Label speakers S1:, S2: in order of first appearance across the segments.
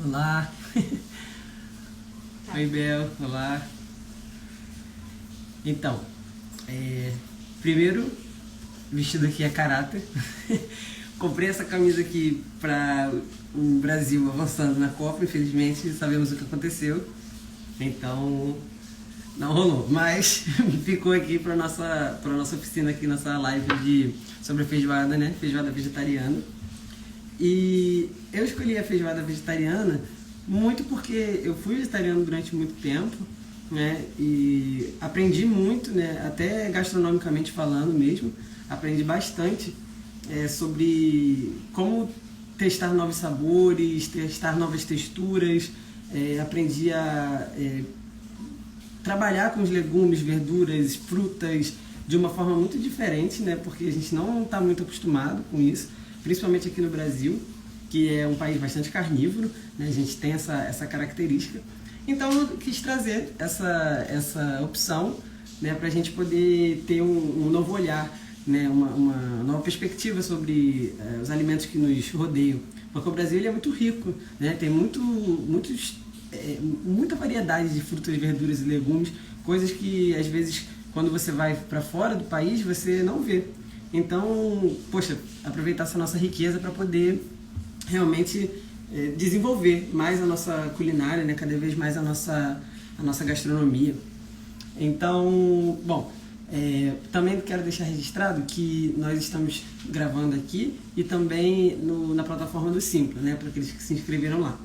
S1: Olá.
S2: Tá.
S1: Oi, Bel. Olá. Então, primeiro, vestido aqui é caráter. Comprei essa camisa aqui para o Brasil avançando na Copa. Infelizmente, sabemos o que aconteceu. Então, não rolou. Mas ficou aqui para nossa oficina aqui, nossa live sobre a feijoada, né? Feijoada vegetariana. E eu escolhi a feijoada vegetariana muito porque eu fui vegetariano durante muito tempo, né? E aprendi muito, né? Até gastronomicamente falando mesmo, aprendi bastante sobre como testar novos sabores, testar novas texturas. Aprendi a trabalhar com os legumes, verduras, frutas de uma forma muito diferente, né? Porque a gente não está muito acostumado com isso, principalmente aqui no Brasil, que é um país bastante carnívoro, né? A gente tem essa característica. Então eu quis trazer essa opção, né? Para a gente poder ter um novo olhar, né? Uma nova perspectiva sobre os alimentos que nos rodeiam. Porque o Brasil ele é muito rico, né? Tem muita variedade de frutas, verduras e legumes, coisas que às vezes quando você vai para fora do país você não vê. Então, poxa, aproveitar essa nossa riqueza para poder realmente desenvolver mais a nossa culinária, né? Cada vez mais a nossa gastronomia. Então, bom, também quero deixar registrado que nós estamos gravando aqui e também na plataforma do Simpla, né? Para aqueles que se inscreveram lá.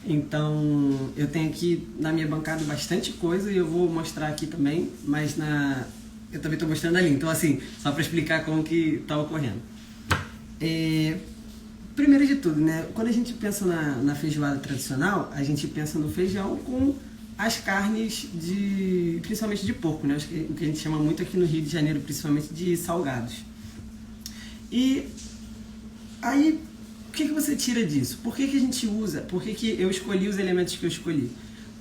S1: Então, eu tenho aqui na minha bancada bastante coisa e eu vou mostrar aqui também, mas eu também estou mostrando ali. Então, assim, só para explicar como que está ocorrendo. Primeiro de tudo, né? Quando a gente pensa na feijoada tradicional, a gente pensa no feijão com as carnes principalmente de porco, né? O que a gente chama muito aqui no Rio de Janeiro, principalmente de salgados. E aí, o que você tira disso? Por que a gente usa? Por que eu escolhi os elementos que eu escolhi?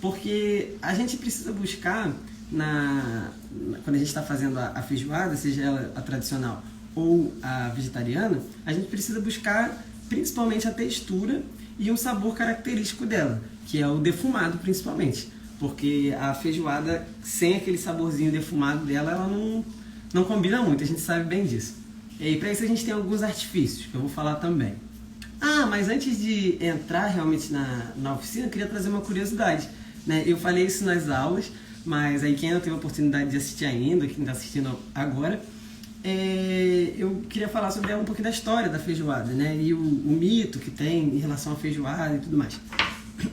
S1: Porque a gente precisa buscar, quando a gente está fazendo a feijoada, seja ela a tradicional ou a vegetariana, a gente precisa buscar principalmente a textura e um sabor característico dela, que é o defumado principalmente. Porque a feijoada, sem aquele saborzinho defumado dela, ela não combina muito, a gente sabe bem disso. E para isso a gente tem alguns artifícios, que eu vou falar também. Mas antes de entrar realmente na oficina, eu queria trazer uma curiosidade, né? Eu falei isso nas aulas, mas aí quem não teve a oportunidade de assistir ainda, quem está assistindo agora, eu queria falar sobre um pouquinho da história da feijoada, né? E o mito que tem em relação à feijoada e tudo mais.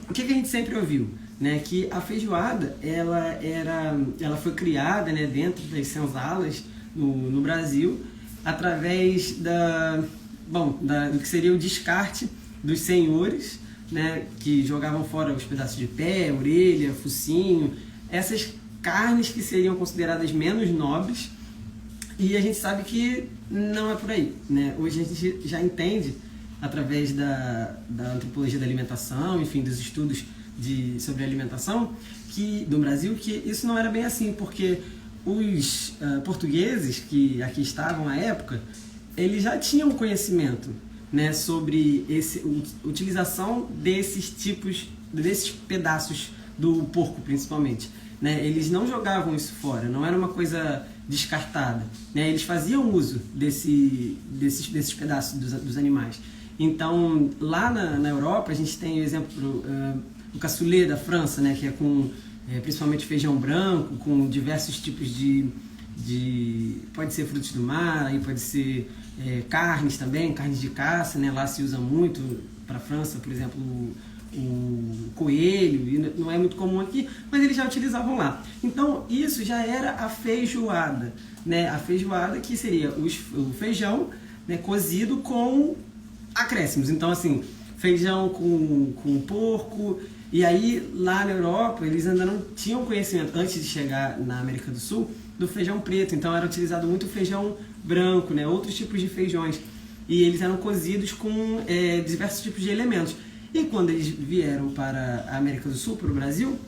S1: O que a gente sempre ouviu? Né? Que a feijoada ela foi criada, né, dentro das senzalas no Brasil através do que seria o descarte dos senhores, né, que jogavam fora os pedaços de pé, orelha, focinho, essas carnes que seriam consideradas menos nobres, e a gente sabe que não é por aí, né? Hoje a gente já entende, através da antropologia da alimentação, enfim, dos estudos sobre alimentação do Brasil, que isso não era bem assim, porque os portugueses que aqui estavam à época, eles já tinham conhecimento, né, sobre utilização desses pedaços do porco, principalmente, né? Eles não jogavam isso fora, não era uma coisa descartada, né? Eles faziam uso desses pedaços dos animais. Então, lá na Europa, a gente tem o exemplo, o cassoulet da França, né, que é com principalmente feijão branco, com diversos tipos pode ser frutos do mar, aí pode ser carnes também, carnes de caça, né? Lá se usa muito, para a França, por exemplo, o coelho, e não é muito comum aqui, mas eles já utilizavam lá. Então isso já era a feijoada, né? A feijoada que seria o feijão, né, cozido com acréscimos. Então, assim, feijão com porco. E aí, lá na Europa, eles ainda não tinham conhecimento, antes de chegar na América do Sul, do feijão preto. Então, era utilizado muito feijão branco, né? Outros tipos de feijões. E eles eram cozidos com diversos tipos de elementos. E quando eles vieram para a América do Sul, para o Brasil,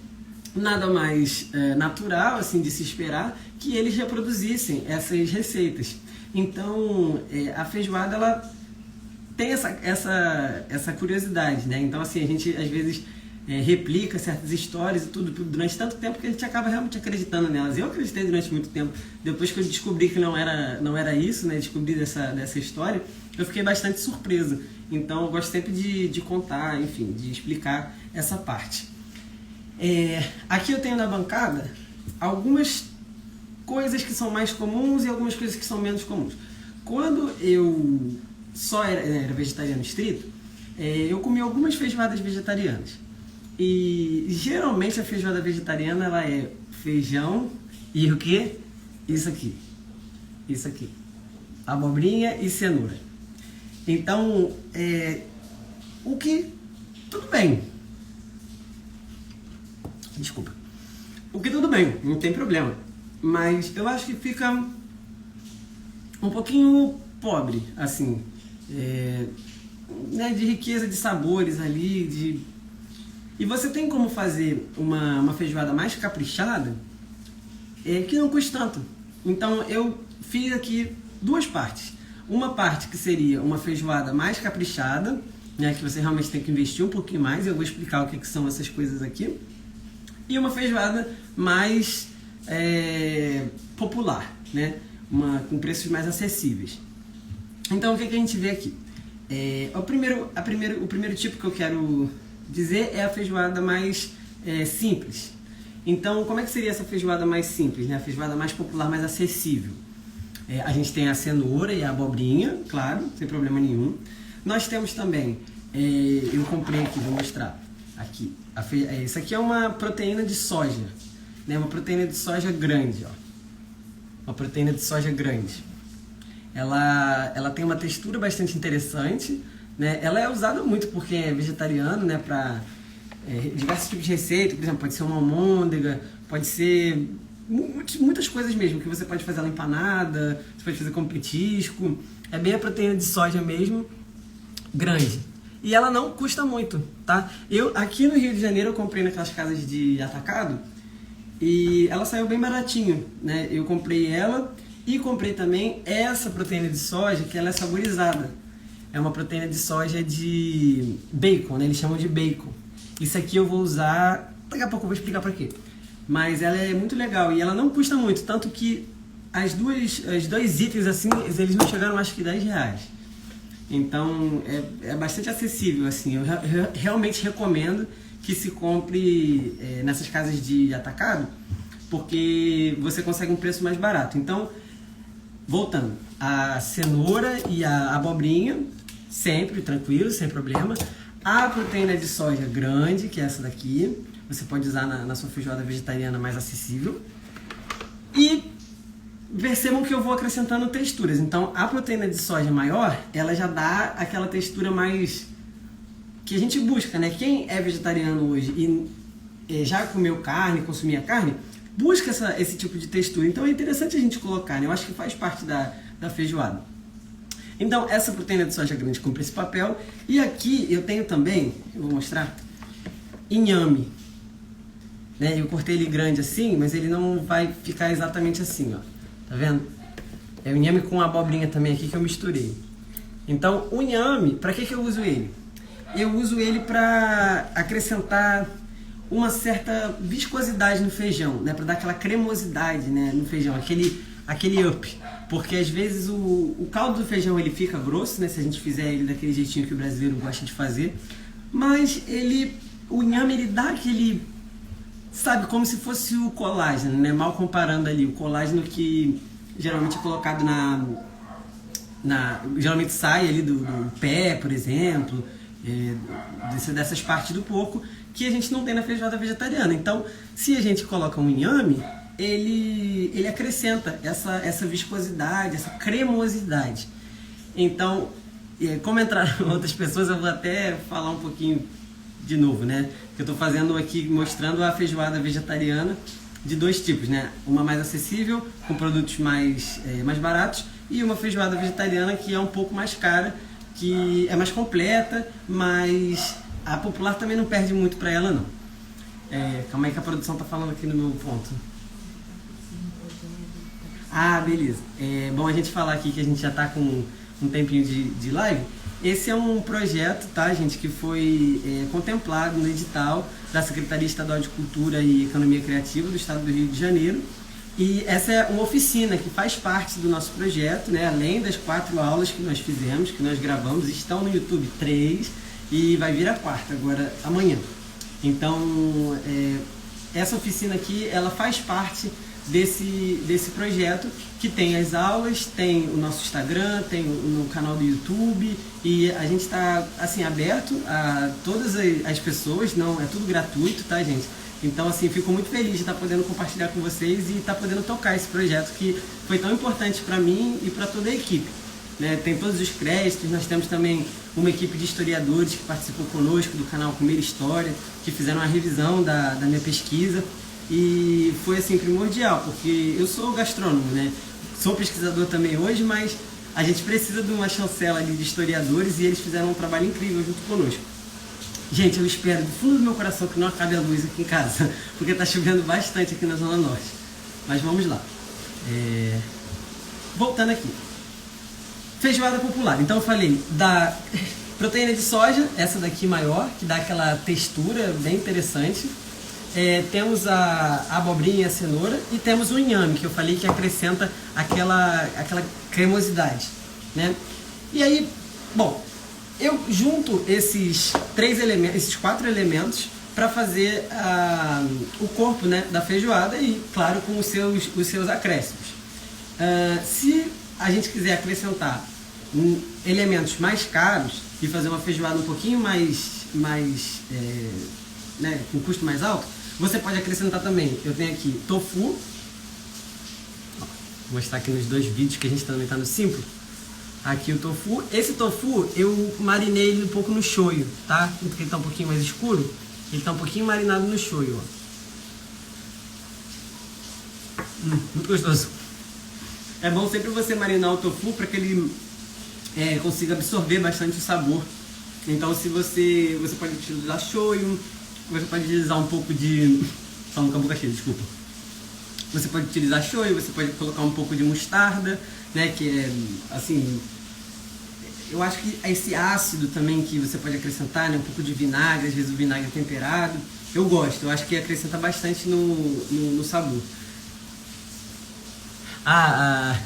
S1: nada mais natural, assim, de se esperar que eles reproduzissem essas receitas. Então, a feijoada, ela tem essa curiosidade, né? Então, assim, a gente às vezes replica certas histórias e tudo durante tanto tempo que a gente acaba realmente acreditando nelas. Eu acreditei durante muito tempo. Depois que eu descobri que não era isso, né? Descobri dessa história, eu fiquei bastante surpreso. Então, eu gosto sempre de contar, enfim, de explicar essa parte. Aqui eu tenho na bancada algumas coisas que são mais comuns e algumas coisas que são menos comuns. Quando eu só era vegetariano estrito, eu comi algumas feijoadas vegetarianas. E geralmente a feijoada vegetariana ela é feijão e o quê? Isso aqui. Isso aqui. Abobrinha e cenoura. Então, o que... Tudo bem. Desculpa. O que tudo bem, não tem problema. Mas eu acho que fica um pouquinho pobre, assim. Né, de riqueza de sabores ali, E você tem como fazer uma feijoada mais caprichada que não custa tanto. Então eu fiz aqui duas partes. Uma parte que seria uma feijoada mais caprichada, né, que você realmente tem que investir um pouquinho mais, e eu vou explicar o que são essas coisas aqui. E uma feijoada mais popular, né, com preços mais acessíveis. Então o que a gente vê aqui? O primeiro tipo que eu quero dizer é a feijoada mais simples. Então, como é que seria essa feijoada mais simples, né? A feijoada mais popular, mais acessível? A gente tem a cenoura e a abobrinha, claro, sem problema nenhum. Nós temos também, eu comprei aqui, vou mostrar aqui. Isso aqui é uma proteína de soja, né? Uma proteína de soja grande, ó. Uma proteína de soja grande. Ela tem uma textura bastante interessante, né? Ela é usada muito por quem é vegetariano, né? Para diversos tipos de receita, por exemplo, pode ser uma almôndega, pode ser muitas coisas mesmo, que você pode fazer ela empanada, você pode fazer como petisco. É bem a proteína de soja mesmo, grande. E ela não custa muito, tá? Aqui no Rio de Janeiro eu comprei naquelas casas de atacado e ela saiu bem baratinho, né? Eu comprei ela e comprei também essa proteína de soja que ela é saborizada. É uma proteína de soja de bacon, né? Eles chamam de bacon. Isso aqui eu vou usar, daqui a pouco eu vou explicar pra quê. Mas ela é muito legal e ela não custa muito, tanto que os dois itens assim, eles não chegaram acho que R$10. Então é bastante acessível, assim. Eu realmente recomendo que se compre nessas casas de atacado, porque você consegue um preço mais barato. Então, voltando, a cenoura e a abobrinha, sempre tranquilo, sem problema. A proteína de soja grande, que é essa daqui, você pode usar na sua feijoada vegetariana mais acessível. E percebam que eu vou acrescentando texturas. Então, a proteína de soja maior, ela já dá aquela textura mais que a gente busca, né? Quem é vegetariano hoje e já comeu carne, consumia carne, busca esse tipo de textura. Então, é interessante a gente colocar, né? Eu acho que faz parte da feijoada. Então, essa proteína de soja grande cumpre esse papel. E aqui eu tenho também, eu vou mostrar, inhame. Né? Eu cortei ele grande assim, mas ele não vai ficar exatamente assim, ó. Tá vendo? É o inhame com a abobrinha também aqui que eu misturei. Então, o inhame, para que eu uso ele? Eu uso ele para acrescentar uma certa viscosidade no feijão, né? Para dar aquela cremosidade, né, no feijão, aquele up. Porque às vezes o caldo do feijão ele fica grosso, né? Se a gente fizer ele daquele jeitinho que o brasileiro gosta de fazer. Mas o inhame ele dá aquele, sabe, como se fosse o colágeno, né? Mal comparando ali, o colágeno que geralmente é colocado geralmente sai ali do pé, por exemplo, dessas partes do porco, que a gente não tem na feijoada vegetariana. Então, se a gente coloca um inhame, ele acrescenta essa viscosidade, essa cremosidade. Então, como entraram outras pessoas, eu vou até falar um pouquinho de novo, né? Eu estou fazendo aqui, mostrando a feijoada vegetariana de dois tipos, né? Uma mais acessível, com produtos mais baratos, e uma feijoada vegetariana que é um pouco mais cara, que é mais completa, mas a popular também não perde muito para ela, não. Calma aí que a produção está falando aqui no meu ponto. Ah, beleza. Bom a gente falar aqui que a gente já está com um tempinho de live. Esse é um projeto, tá, gente, que foi contemplado no edital da Secretaria Estadual de Cultura e Economia Criativa do Estado do Rio de Janeiro. E essa é uma oficina que faz parte do nosso projeto, né? Além das 4 aulas que nós fizemos, que nós gravamos, estão no YouTube 3 e vai vir a 4ª agora amanhã. Então, essa oficina aqui, ela faz parte desse projeto, que tem as aulas, tem o nosso Instagram, tem no canal do YouTube, e a gente está assim, aberto a todas as pessoas, não, é tudo gratuito, tá, gente? Então, assim, fico muito feliz de estar podendo compartilhar com vocês e estar podendo tocar esse projeto que foi tão importante para mim e para toda a equipe, né? Tem todos os créditos, nós temos também uma equipe de historiadores que participou conosco do canal Comer História, que fizeram uma revisão da minha pesquisa, e foi assim primordial, porque eu sou gastrônomo, né? Sou pesquisador também hoje, mas a gente precisa de uma chancela ali de historiadores e eles fizeram um trabalho incrível junto conosco. Gente, eu espero do fundo do meu coração que não acabe a luz aqui em casa, porque está chovendo bastante aqui na Zona Norte. Mas vamos lá. Voltando aqui. Feijoada popular. Então eu falei da proteína de soja, essa daqui maior, que dá aquela textura bem interessante. Temos a abobrinha e a cenoura, e temos o inhame, que eu falei que acrescenta aquela cremosidade, né? E aí, bom, eu junto esses 4 elementos para fazer o corpo, né, da feijoada, e claro, com os seus acréscimos. Se a gente quiser acrescentar elementos mais caros e fazer uma feijoada um pouquinho mais né, com custo mais alto, você pode acrescentar também. Eu tenho aqui tofu, vou mostrar aqui nos 2 vídeos que a gente também está no Simplo. Aqui o tofu. Esse tofu eu marinei ele um pouco no shoyu, tá? Porque ele está um pouquinho mais escuro, ele está um pouquinho marinado no shoyu, ó. Muito gostoso. É bom sempre você marinar o tofu para que ele consiga absorver bastante o sabor. Então, se você pode utilizar shoyu, você pode utilizar um pouco de... Falando com a boca cheia, desculpa. Você pode utilizar shoyu, você pode colocar um pouco de mostarda, né? Que é, assim... Eu acho que esse ácido também que você pode acrescentar, né? Um pouco de vinagre, às vezes o vinagre temperado. Eu gosto, eu acho que acrescenta bastante no sabor. A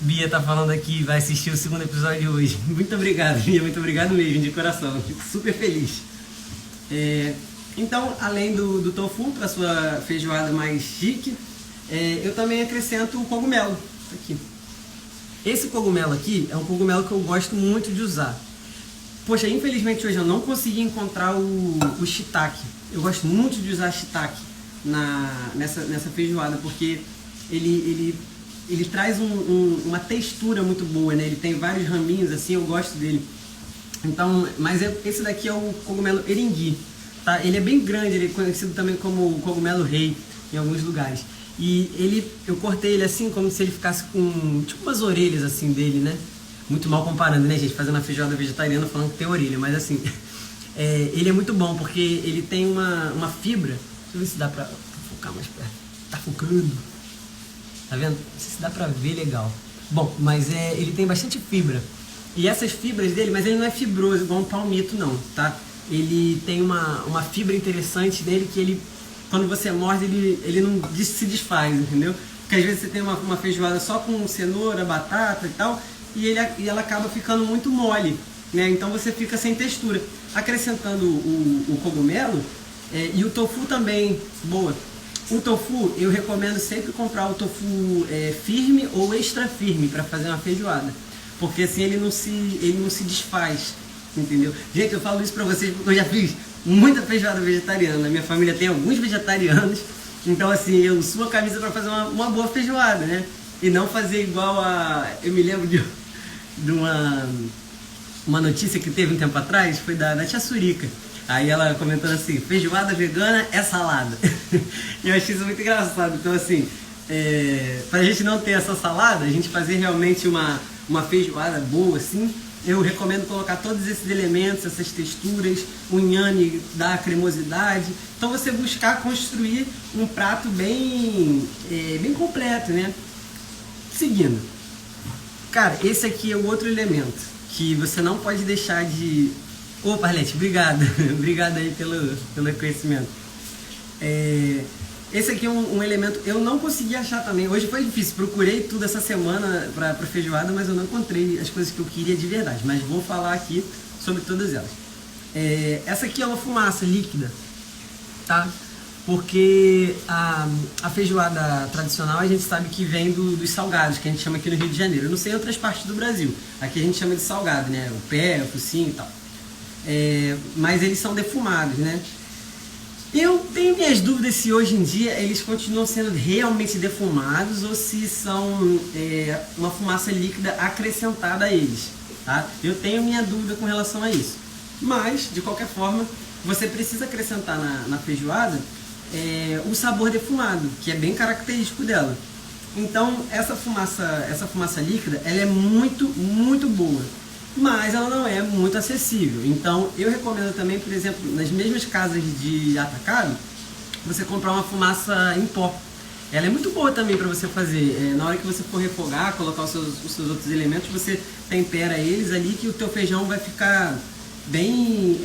S1: Bia tá falando aqui, vai assistir o 2º episódio hoje. Muito obrigado, Bia, muito obrigado mesmo, de coração. Fico super feliz. Então, além do tofu, para sua feijoada mais chique, eu também acrescento o cogumelo. Aqui. Esse cogumelo aqui é um cogumelo que eu gosto muito de usar. Poxa, infelizmente hoje eu não consegui encontrar o shiitake. Eu gosto muito de usar shiitake nessa feijoada, porque ele traz uma textura muito boa, né? Ele tem vários raminhos assim, eu gosto dele. Então, mas esse daqui é o cogumelo erengui, tá? Ele é bem grande, ele é conhecido também como cogumelo rei em alguns lugares. E eu cortei ele assim, como se ele ficasse com tipo umas orelhas assim dele, né? Muito mal comparando, né, gente? Fazendo uma feijoada vegetariana falando que tem orelha, mas assim, ele é muito bom porque ele tem uma fibra. Deixa eu ver se dá pra focar mais perto. Tá focando. Tá vendo? Não sei se dá pra ver legal. Bom, mas ele tem bastante fibra. E essas fibras dele, mas ele não é fibroso igual um palmito não, tá? Ele tem uma fibra interessante nele que ele, quando você morde, ele não se desfaz, entendeu? Porque às vezes você tem uma feijoada só com cenoura, batata e tal, e ela acaba ficando muito mole, né? Então você fica sem textura. Acrescentando o cogumelo e o tofu também, boa. O tofu, eu recomendo sempre comprar o tofu firme ou extra firme para fazer uma feijoada, porque assim ele não se desfaz, entendeu? Gente, eu falo isso para vocês porque eu já fiz muita feijoada vegetariana. Minha família tem alguns vegetarianos, então assim, eu suo a camisa para fazer uma boa feijoada, né? E não fazer igual eu me lembro de uma notícia que teve um tempo atrás, foi da tia Surica. Aí ela comentando assim, feijoada vegana é salada. E eu achei isso muito engraçado. Então assim, pra gente não ter essa salada, a gente fazer realmente uma feijoada boa assim, eu recomendo colocar todos esses elementos, essas texturas, o inhame dá cremosidade. Então você buscar construir um prato bem completo, né? Seguindo. Cara, esse aqui é o outro elemento que você não pode deixar de... Opa, Arlete, obrigado. Obrigado aí pelo conhecimento. Esse aqui é um elemento, eu não consegui achar também. Hoje foi difícil, procurei tudo essa semana para feijoada, mas eu não encontrei as coisas que eu queria de verdade. Mas vou falar aqui sobre todas elas. Essa aqui é uma fumaça líquida, tá? Porque a feijoada tradicional a gente sabe que vem dos salgados, que a gente chama aqui no Rio de Janeiro. Eu não sei em outras partes do Brasil. Aqui a gente chama de salgado, né? O pé, o focinho e tal. Mas eles são defumados, né? Eu tenho minhas dúvidas se hoje em dia eles continuam sendo realmente defumados ou se são uma fumaça líquida acrescentada a eles, tá? Eu tenho minha dúvida com relação a isso. Mas, de qualquer forma, você precisa acrescentar na feijoada o sabor defumado, que é bem característico dela. Então, essa fumaça líquida, ela é muito, muito boa. Mas ela não é muito acessível. Então eu recomendo também, por exemplo, nas mesmas casas de atacado, você comprar uma fumaça em pó. Ela é muito boa também para você fazer. Na hora que você for refogar, colocar os seus outros elementos, você tempera eles ali, que o teu feijão vai ficar bem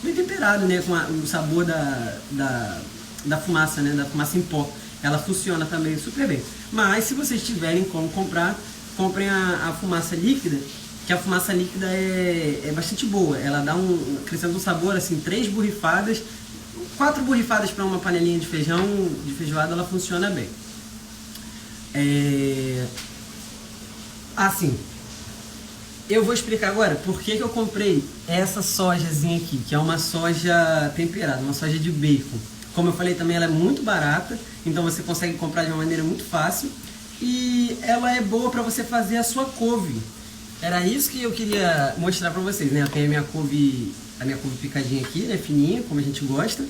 S1: temperado, né, com o sabor da fumaça, né, da fumaça em pó. Ela funciona também super bem. Mas se vocês tiverem como comprar, comprem a fumaça líquida, que a fumaça líquida é bastante boa. Ela dá acrescenta um sabor, assim, 3 borrifadas, 4 borrifadas para uma panelinha de feijão, de feijoada, ela funciona bem. Assim, eu vou explicar agora por que eu comprei essa sojazinha aqui, que é uma soja temperada, uma soja de bacon. Como eu falei também, ela é muito barata, então você consegue comprar de uma maneira muito fácil. E ela é boa para você fazer a sua couve. Era isso que eu queria mostrar pra vocês, né? Eu tenho a minha couve picadinha aqui, né? Fininha, como a gente gosta.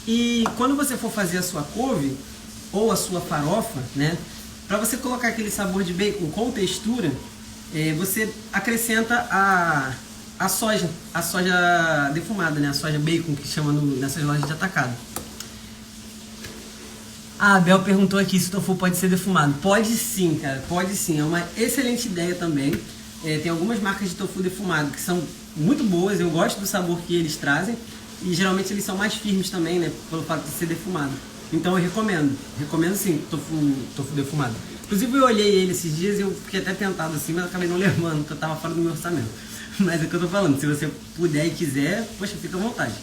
S1: E quando você for fazer a sua couve, ou a sua farofa, né? Pra você colocar aquele sabor de bacon com textura, você acrescenta a soja defumada, né? A soja bacon, que chama nessas lojas de atacado. A Bel perguntou aqui se o tofu pode ser defumado. Pode sim, cara, pode sim. É uma excelente ideia também. Tem algumas marcas de tofu defumado que são muito boas, eu gosto do sabor que eles trazem e geralmente eles são mais firmes também, né, pelo fato de ser defumado. Então eu recomendo sim tofu defumado. Inclusive eu olhei ele esses dias e eu fiquei até tentado assim, mas acabei não levando, porque eu tava fora do meu orçamento. Mas é o que eu tô falando, se você puder e quiser, poxa, fica à vontade.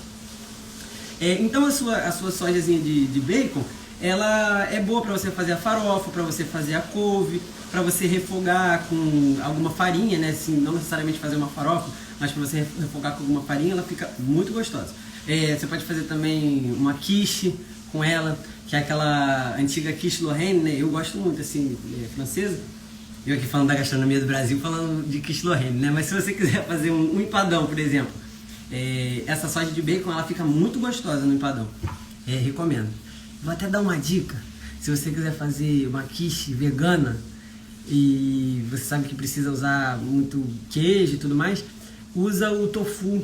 S1: Então a sua sojazinha de bacon, ela é boa para você fazer a farofa, para você fazer a couve, para você refogar com alguma farinha, né? Assim, não necessariamente fazer uma farofa, mas para você refogar com alguma farinha, ela fica muito gostosa. Você pode fazer também uma quiche com ela, que é aquela antiga quiche Lorraine, né? Eu gosto muito, assim, francesa. Eu aqui falando da gastronomia do Brasil, falando de quiche Lorraine, né? Mas se você quiser fazer um empadão, por exemplo, essa soja de bacon, ela fica muito gostosa no empadão. Recomendo. Vou até dar uma dica. Se você quiser fazer uma quiche vegana e você sabe que precisa usar muito queijo e tudo mais, usa o tofu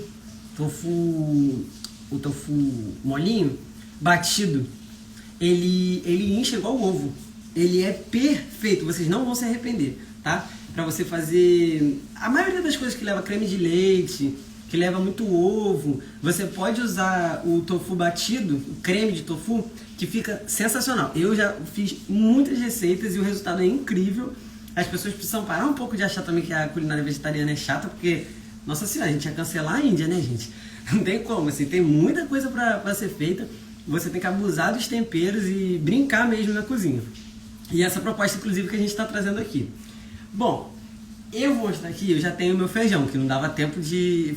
S1: molinho, batido. Ele incha igual o ovo. Ele é perfeito, vocês não vão se arrepender, tá? Pra você fazer a maioria das coisas que leva creme de leite, que leva muito ovo, você pode usar o tofu batido, o creme de tofu, que fica sensacional. Eu já fiz muitas receitas e o resultado é incrível. As pessoas precisam parar um pouco de achar também que a culinária vegetariana é chata, porque, nossa senhora, a gente ia cancelar a Índia, né, gente? Não tem como, assim, tem muita coisa pra ser feita. Você tem que abusar dos temperos e brincar mesmo na cozinha. E essa proposta, inclusive, que a gente está trazendo aqui. Bom, eu vou mostrar aqui, eu já tenho o meu feijão, que não dava tempo de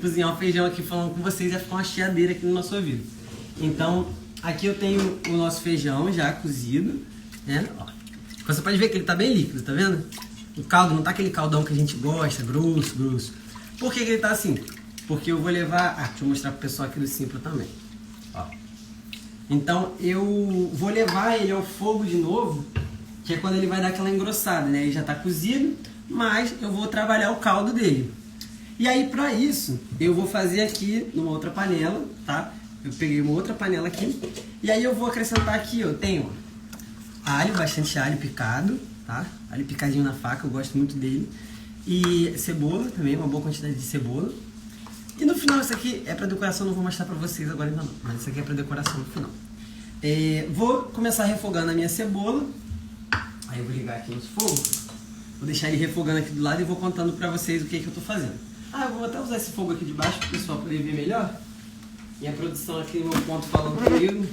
S1: cozinhar o feijão aqui falando com vocês, ia ficar uma chiadeira aqui no nosso ouvido. Então, aqui eu tenho o nosso feijão já cozido, né? Ó, você pode ver que ele tá bem líquido, tá vendo? O caldo não tá aquele caldão que a gente gosta, grosso. Por que ele tá assim? Porque eu vou levar... deixa eu mostrar pro pessoal aqui do Simpla também. Ó. Então, eu vou levar ele ao fogo de novo, que é quando ele vai dar aquela engrossada, né? Ele já tá cozido, mas eu vou trabalhar o caldo dele. E aí, pra isso, eu vou fazer aqui numa outra panela, tá? Eu peguei uma outra panela aqui, e aí eu vou acrescentar aqui, eu tenho alho, bastante alho picado, tá? Alho picadinho na faca, eu gosto muito dele. E cebola também, uma boa quantidade de cebola. E no final, isso aqui é para decoração, não vou mostrar para vocês agora ainda não, mas isso aqui é para decoração no final. Vou começar refogando a minha cebola. Aí eu vou ligar aqui nos fogos. Vou deixar ele refogando aqui do lado e vou contando para vocês o que eu tô fazendo. Eu vou até usar esse fogo aqui de baixo para o pessoal poder ver melhor. E a produção aqui no meu ponto falando comigo.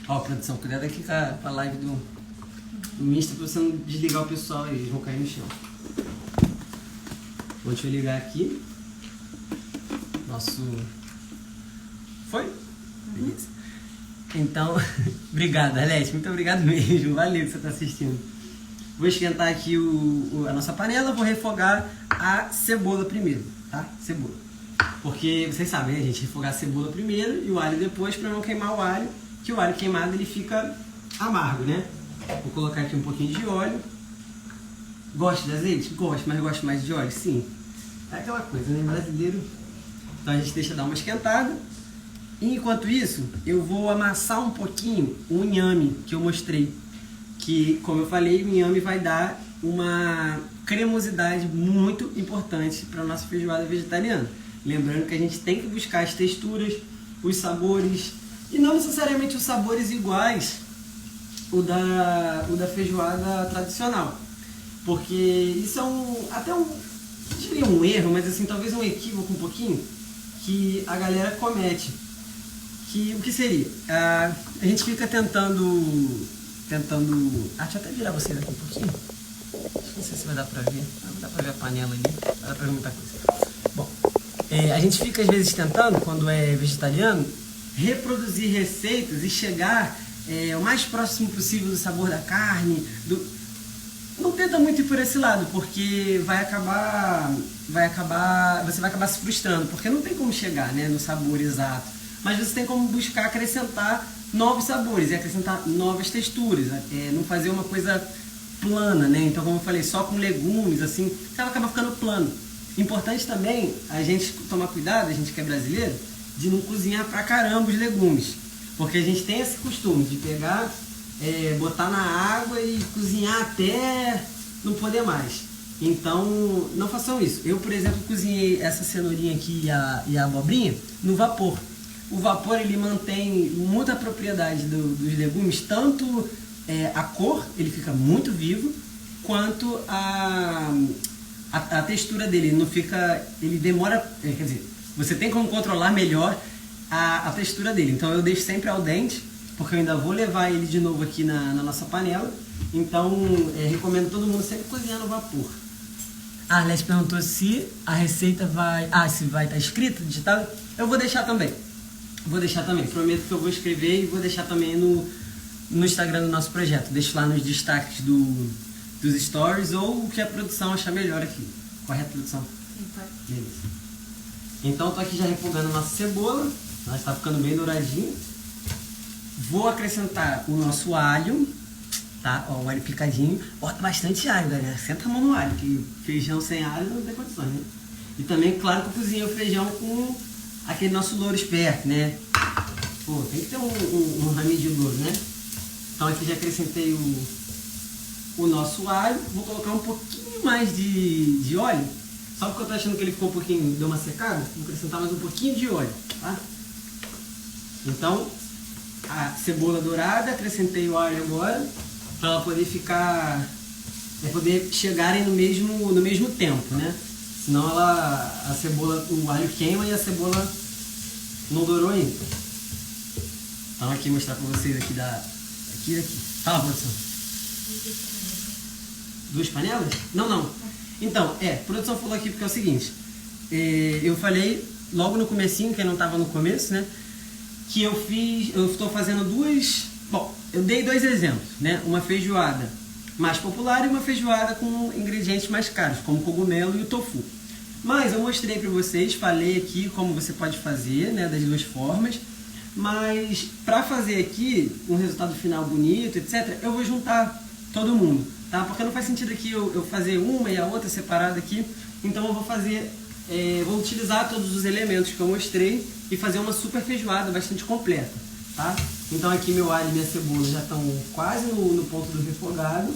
S1: Ó, produção, cuidado aqui com a live do Insta para você não desligar o pessoal aí, eles vão cair no chão. Deixa eu ligar aqui. Nosso... Foi? Beleza. Então, obrigado, Arlete. Muito obrigado mesmo. Valeu que você está assistindo. Vou esquentar aqui a nossa panela. Vou refogar a cebola primeiro, tá? Cebola. Porque vocês sabem, né, gente? Refogar a cebola primeiro e o alho depois para não queimar o alho. Que o alho queimado ele fica amargo, né? Vou colocar aqui um pouquinho de óleo. Gosta de azeite? Gosto, mas gosto mais de óleo? Sim. É aquela coisa, né? Brasileiro. Então a gente deixa dar uma esquentada. E enquanto isso, eu vou amassar um pouquinho o inhame que eu mostrei. Que, como eu falei, o inhame vai dar uma cremosidade muito importante para a nossa feijoada vegetariana. Lembrando que a gente tem que buscar as texturas, os sabores, e não necessariamente os sabores iguais o da feijoada tradicional. Porque isso é até um, não diria um erro, mas assim, talvez um equívoco um pouquinho, que a galera comete. Que, o que seria? A gente fica tentando... deixa eu até virar vocês aqui um pouquinho. Não sei se vai dar pra ver. Não dá pra ver a panela ali. Vai dar pra ver muita coisa. Bom, a gente fica às vezes tentando, quando é vegetariano, reproduzir receitas e chegar o mais próximo possível do sabor da carne. Não tenta muito ir por esse lado, porque você vai acabar se frustrando, porque não tem como chegar, né, no sabor exato. Mas você tem como buscar acrescentar novos sabores e acrescentar novas texturas, não fazer uma coisa plana, né? Então, como eu falei, só com legumes, assim, ela acaba ficando plano. Importante também a gente tomar cuidado, a gente que é brasileiro, de não cozinhar pra caramba os legumes, porque a gente tem esse costume de pegar, botar na água e cozinhar até não poder mais. Então, não façam isso. Eu, por exemplo, cozinhei essa cenourinha aqui e a abobrinha no vapor. O vapor ele mantém muita propriedade dos legumes, tanto a cor, ele fica muito vivo, quanto a textura dele. Não fica, ele demora, quer dizer, você tem como controlar melhor a textura dele. Então eu deixo sempre al dente, porque eu ainda vou levar ele de novo aqui na nossa panela. Então recomendo todo mundo sempre cozinhar no vapor. A Arlete perguntou se a receita se vai estar escrita, digitada. Eu vou deixar também. Prometo que eu vou escrever e vou deixar também no Instagram do nosso projeto. Deixo lá nos destaques dos stories ou o que a produção achar melhor aqui. Correto, produção?
S2: Sim, tá.
S1: Beleza. Então, tô aqui já refogando a nossa cebola. Ela está ficando bem douradinha. Vou acrescentar o nosso alho, tá? Ó, o alho picadinho. Bota bastante alho, galera. Senta a mão no alho, que feijão sem alho não tem condições, né? E também, claro, que eu cozinhei o feijão com aquele nosso louro esperto, né? Pô, tem que ter um raminho de louro, né? Então aqui já acrescentei o nosso alho. Vou colocar um pouquinho mais de óleo. Só porque eu tô achando que ele ficou um pouquinho, deu uma secada. Vou acrescentar mais um pouquinho de óleo, tá? Então, a cebola dourada, acrescentei o alho agora, para ela poder ficar, poder chegarem no mesmo tempo, né? Senão a cebola, o alho queima e a cebola não dourou ainda. Então aqui mostrar para vocês aqui daqui. Fala, produção. 2 panelas? Não. Então, a produção falou aqui porque é o seguinte, eu falei logo no comecinho, quem não estava no começo, né, que eu estou fazendo eu dei 2 exemplos, né, uma feijoada mais popular e uma feijoada com ingredientes mais caros, como o cogumelo e o tofu. Mas eu mostrei para vocês, falei aqui como você pode fazer, né, das 2 formas, mas para fazer aqui um resultado final bonito, etc., eu vou juntar todo mundo, tá? Porque não faz sentido aqui eu fazer uma e a outra separada aqui, então eu vou fazer, vou utilizar todos os elementos que eu mostrei e fazer uma super feijoada bastante completa, tá? Então aqui meu alho e minha cebola já estão quase no ponto do refogado.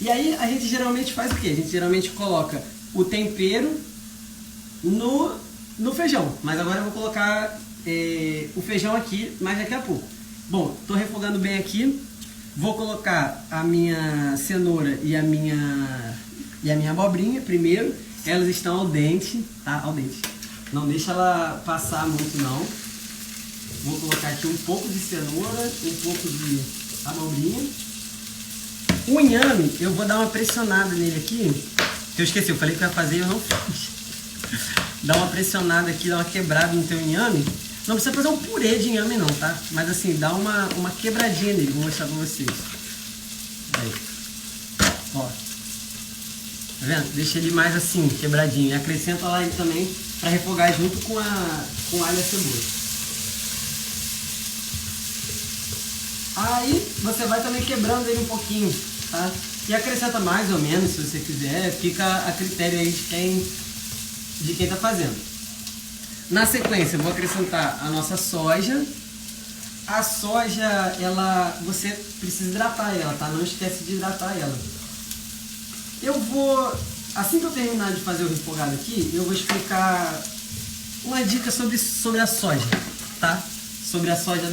S1: E aí a gente geralmente faz o quê? A gente geralmente coloca o tempero no feijão. Mas agora eu vou colocar o feijão aqui mais daqui a pouco. Bom, tô refogando bem aqui. Vou colocar a minha cenoura e a minha abobrinha primeiro. Elas estão al dente, tá? Al dente. Não deixa ela passar muito não. Vou colocar aqui um pouco de cenoura, um pouco de abobrinha. O inhame, eu vou dar uma pressionada nele aqui. Eu esqueci, eu falei que eu ia fazer e eu não fiz. Dá uma pressionada aqui, dá uma quebrada no teu inhame. Não precisa fazer um purê de inhame não, tá? Mas assim, dá uma quebradinha nele, vou mostrar pra vocês. Aí. Ó. Tá vendo? Deixa ele mais assim, quebradinho. E acrescenta lá ele também pra refogar junto com alho e a cebola. Aí você vai também quebrando ele um pouquinho, tá? E acrescenta mais ou menos, se você quiser, fica a critério aí de quem tá fazendo. Na sequência, eu vou acrescentar a nossa soja. A soja, você precisa hidratar ela, tá? Não esquece de hidratar ela. Eu vou, assim que eu terminar de fazer o refogado aqui, eu vou explicar uma dica sobre a soja, tá? Sobre a soja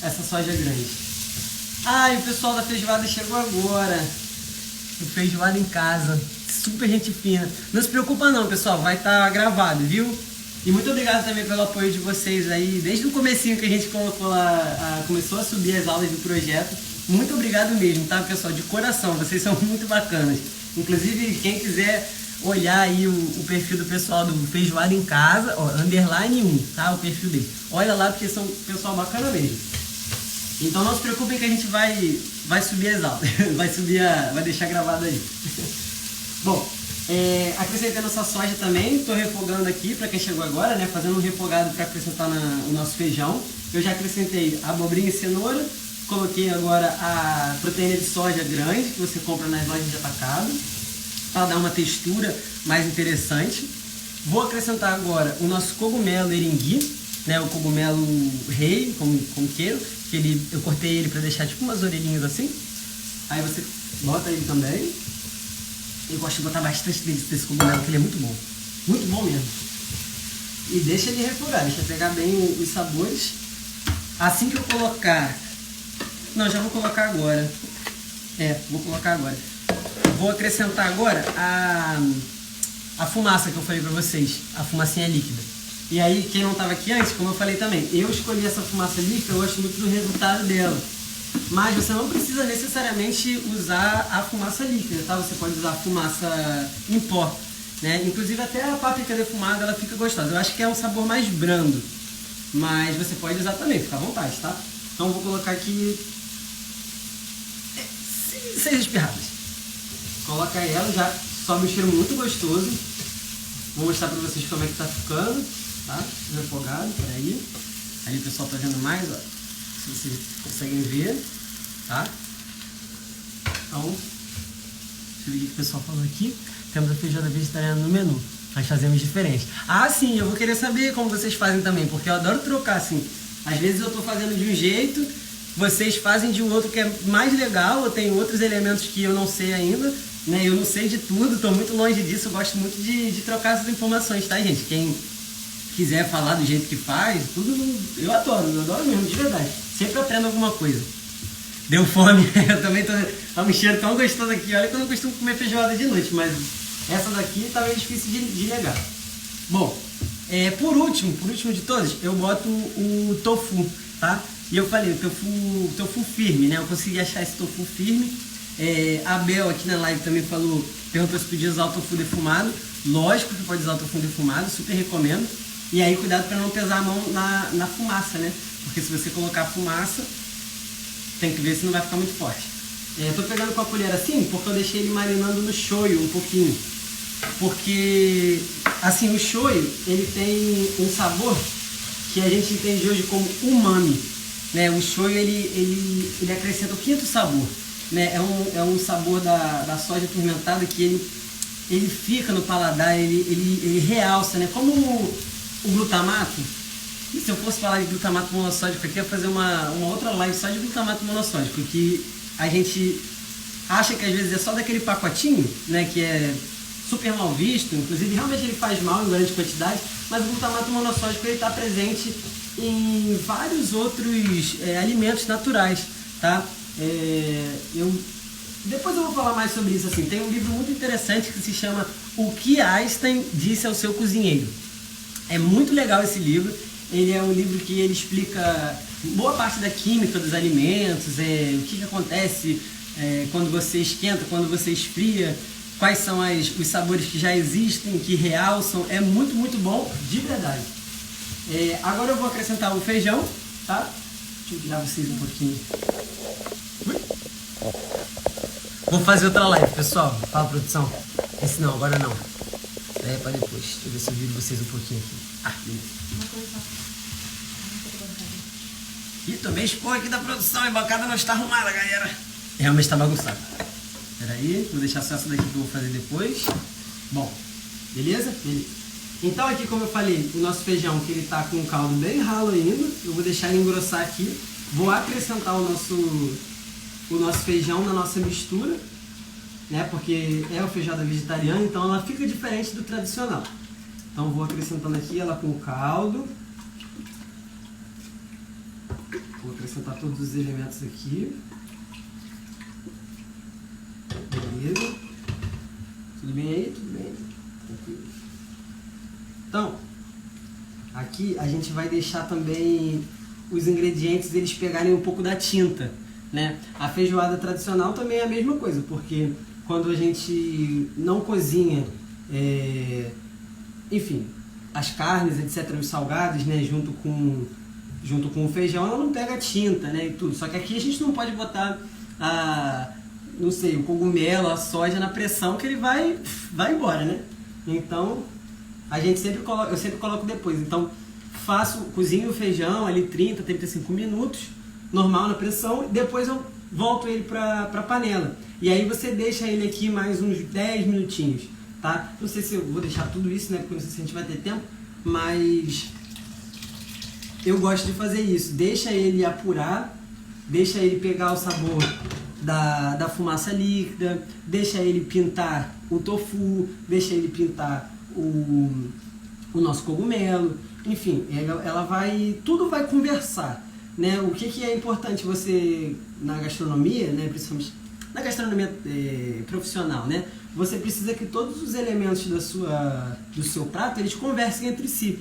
S1: essa soja grande. E o pessoal da feijoada chegou agora. O feijoada em casa. Super gente fina. Não se preocupa não, pessoal. Vai estar gravado, viu? E muito obrigado também pelo apoio de vocês aí. Desde o comecinho que a gente colocou lá, começou a subir as aulas do projeto. Muito obrigado mesmo, tá, pessoal? De coração. Vocês são muito bacanas. Inclusive, quem quiser olhar aí o perfil do pessoal do Feijoada em Casa, ó, _1, tá? O perfil dele. Olha lá, porque são pessoal bacana mesmo. Então não se preocupem que a gente vai subir as aulas, vai deixar gravado aí. Bom, acrescentei nossa soja também, estou refogando aqui para quem chegou agora, né? Fazendo um refogado para acrescentar no nosso feijão. Eu já acrescentei abobrinha e cenoura, coloquei agora a proteína de soja grande que você compra nas lojas de atacado, para dar uma textura mais interessante. Vou acrescentar agora o nosso cogumelo erengui, né? O cogumelo rei, como queiro. Eu cortei ele para deixar tipo umas orelhinhas assim. Aí você bota ele também. Eu gosto de botar bastante desse cogumelo, porque ele é muito bom. Muito bom mesmo. E deixa ele refogar, deixa pegar bem os sabores. Assim que eu colocar... Não, já vou colocar agora. Vou colocar agora. Vou acrescentar agora a fumaça que eu falei pra vocês. A fumacinha líquida. E aí, quem não estava aqui antes, como eu falei também, eu escolhi essa fumaça líquida, eu gosto muito do resultado dela. Mas você não precisa necessariamente usar a fumaça líquida, tá? Você pode usar a fumaça em pó, né? Inclusive até a páprica defumada, ela fica gostosa. Eu acho que é um sabor mais brando, mas você pode usar também, fica à vontade, tá? Então eu vou colocar aqui 6 espirradas. Coloca ela, já sobe um cheiro muito gostoso. Vou mostrar pra vocês como é que tá ficando. Tá? Refogado, peraí. Aí o pessoal tá vendo mais, ó. Se vocês conseguem ver, tá? Então, deixa eu ver o que o pessoal falou aqui. Temos a feijoada vegetariana no menu. Nós fazemos diferente. Sim, eu vou querer saber como vocês fazem também, porque eu adoro trocar, assim. Às vezes eu tô fazendo de um jeito, vocês fazem de um outro que é mais legal, eu tenho outros elementos que eu não sei ainda, né? Eu não sei de tudo, tô muito longe disso, eu gosto muito de trocar essas informações, tá, gente? Quem quiser falar do jeito que faz, tudo, eu adoro mesmo, de verdade. Sempre aprendo alguma coisa. Deu fome, eu também tá um cheiro tão gostoso aqui. Olha que eu não costumo comer feijoada de noite, mas essa daqui tá meio difícil de negar. Bom, por último de todos, eu boto o tofu, tá? E eu falei, o tofu firme, né? Eu consegui achar esse tofu firme. A Bel aqui na live também perguntou se podia usar o tofu defumado. Lógico que pode usar o tofu defumado, super recomendo. E aí cuidado para não pesar a mão na fumaça, né? Porque se você colocar fumaça, tem que ver se não vai ficar muito forte. Eu tô pegando com a colher assim, porque eu deixei ele marinando no shoyu um pouquinho. Porque, assim, o shoyu, ele tem um sabor que a gente entende hoje como umami, né? O shoyu, ele acrescenta o quinto sabor, né? É um sabor da soja fermentada que ele fica no paladar, ele realça, né? Como o glutamato. E se eu fosse falar de glutamato monossódico aqui, eu ia fazer uma outra live só de glutamato monossódico, que a gente acha que às vezes é só daquele pacotinho, né, que é super mal visto, inclusive realmente ele faz mal em grande quantidade, mas o glutamato monossódico ele está presente em vários outros alimentos naturais, tá? Depois eu vou falar mais sobre isso. Assim, tem um livro muito interessante que se chama O que Einstein Disse ao Seu Cozinheiro. É muito legal esse livro. Ele é um livro que ele explica boa parte da química dos alimentos, o que acontece quando você esquenta, quando você esfria, quais são os sabores que já existem, que realçam. É muito, muito bom, de verdade. Agora eu vou acrescentar o feijão, tá? Deixa eu virar vocês um pouquinho. Vou fazer outra live, pessoal. Fala, produção. Esse não, agora não. Isso aí é pra depois. Deixa eu ver se eu viro vocês um pouquinho aqui. Beleza. Ih, tomei esporro aqui da produção. A bancada não está arrumada, galera. Realmente está bagunçado. Peraí, vou deixar só essa daqui que eu vou fazer depois. Bom, beleza? Beleza. Então aqui, como eu falei, o nosso feijão, que ele tá com o caldo bem ralo ainda. Eu vou deixar ele engrossar aqui. Vou acrescentar o nosso feijão na nossa mistura, né? Porque é uma feijoada vegetariana, então ela fica diferente do tradicional. Então vou acrescentando aqui ela com o caldo. Vou acrescentar todos os elementos aqui. Beleza. Tudo bem aí? Tudo bem? Tranquilo. Então, aqui a gente vai deixar também os ingredientes eles pegarem um pouco da tinta, né? A feijoada tradicional também é a mesma coisa, porque quando a gente não cozinha, enfim, as carnes, etc., os salgados, né, junto com o feijão, ela não pega tinta, né, e tudo. Só que aqui a gente não pode botar não sei, o cogumelo, a soja na pressão, que ele vai embora, né? Então, eu sempre coloco depois. Então, cozinho o feijão ali 30, 35 minutos, normal na pressão, depois eu volto ele para a panela. E aí você deixa ele aqui mais uns 10 minutinhos, tá? Não sei se eu vou deixar tudo isso, né? Porque não sei se a gente vai ter tempo, mas eu gosto de fazer isso. Deixa ele apurar, deixa ele pegar o sabor da fumaça líquida, deixa ele pintar o tofu, deixa ele pintar o nosso cogumelo. Enfim, tudo vai conversar, né? O que é importante você, na gastronomia, né, principalmente na gastronomia profissional, né, você precisa que todos os elementos do seu prato, eles conversem entre si.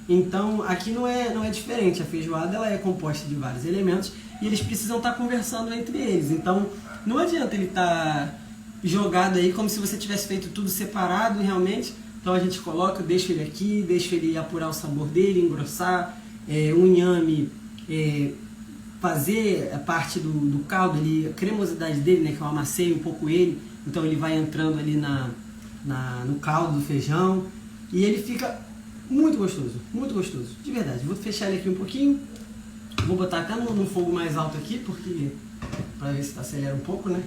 S1: Então, aqui não é diferente. A feijoada ela é composta de vários elementos e eles precisam estar conversando entre eles. Então, não adianta ele estar jogado aí como se você tivesse feito tudo separado realmente. Então, a gente coloca, deixa ele aqui, deixa ele apurar o sabor dele, engrossar, o inhame, fazer a parte do caldo ali, a cremosidade dele, né, que eu amassei um pouco ele. Então, ele vai entrando ali no caldo do feijão e ele fica muito gostoso, de verdade. Vou fechar ele aqui um pouquinho, vou botar até no fogo mais alto aqui, porque para ver se acelera um pouco, né?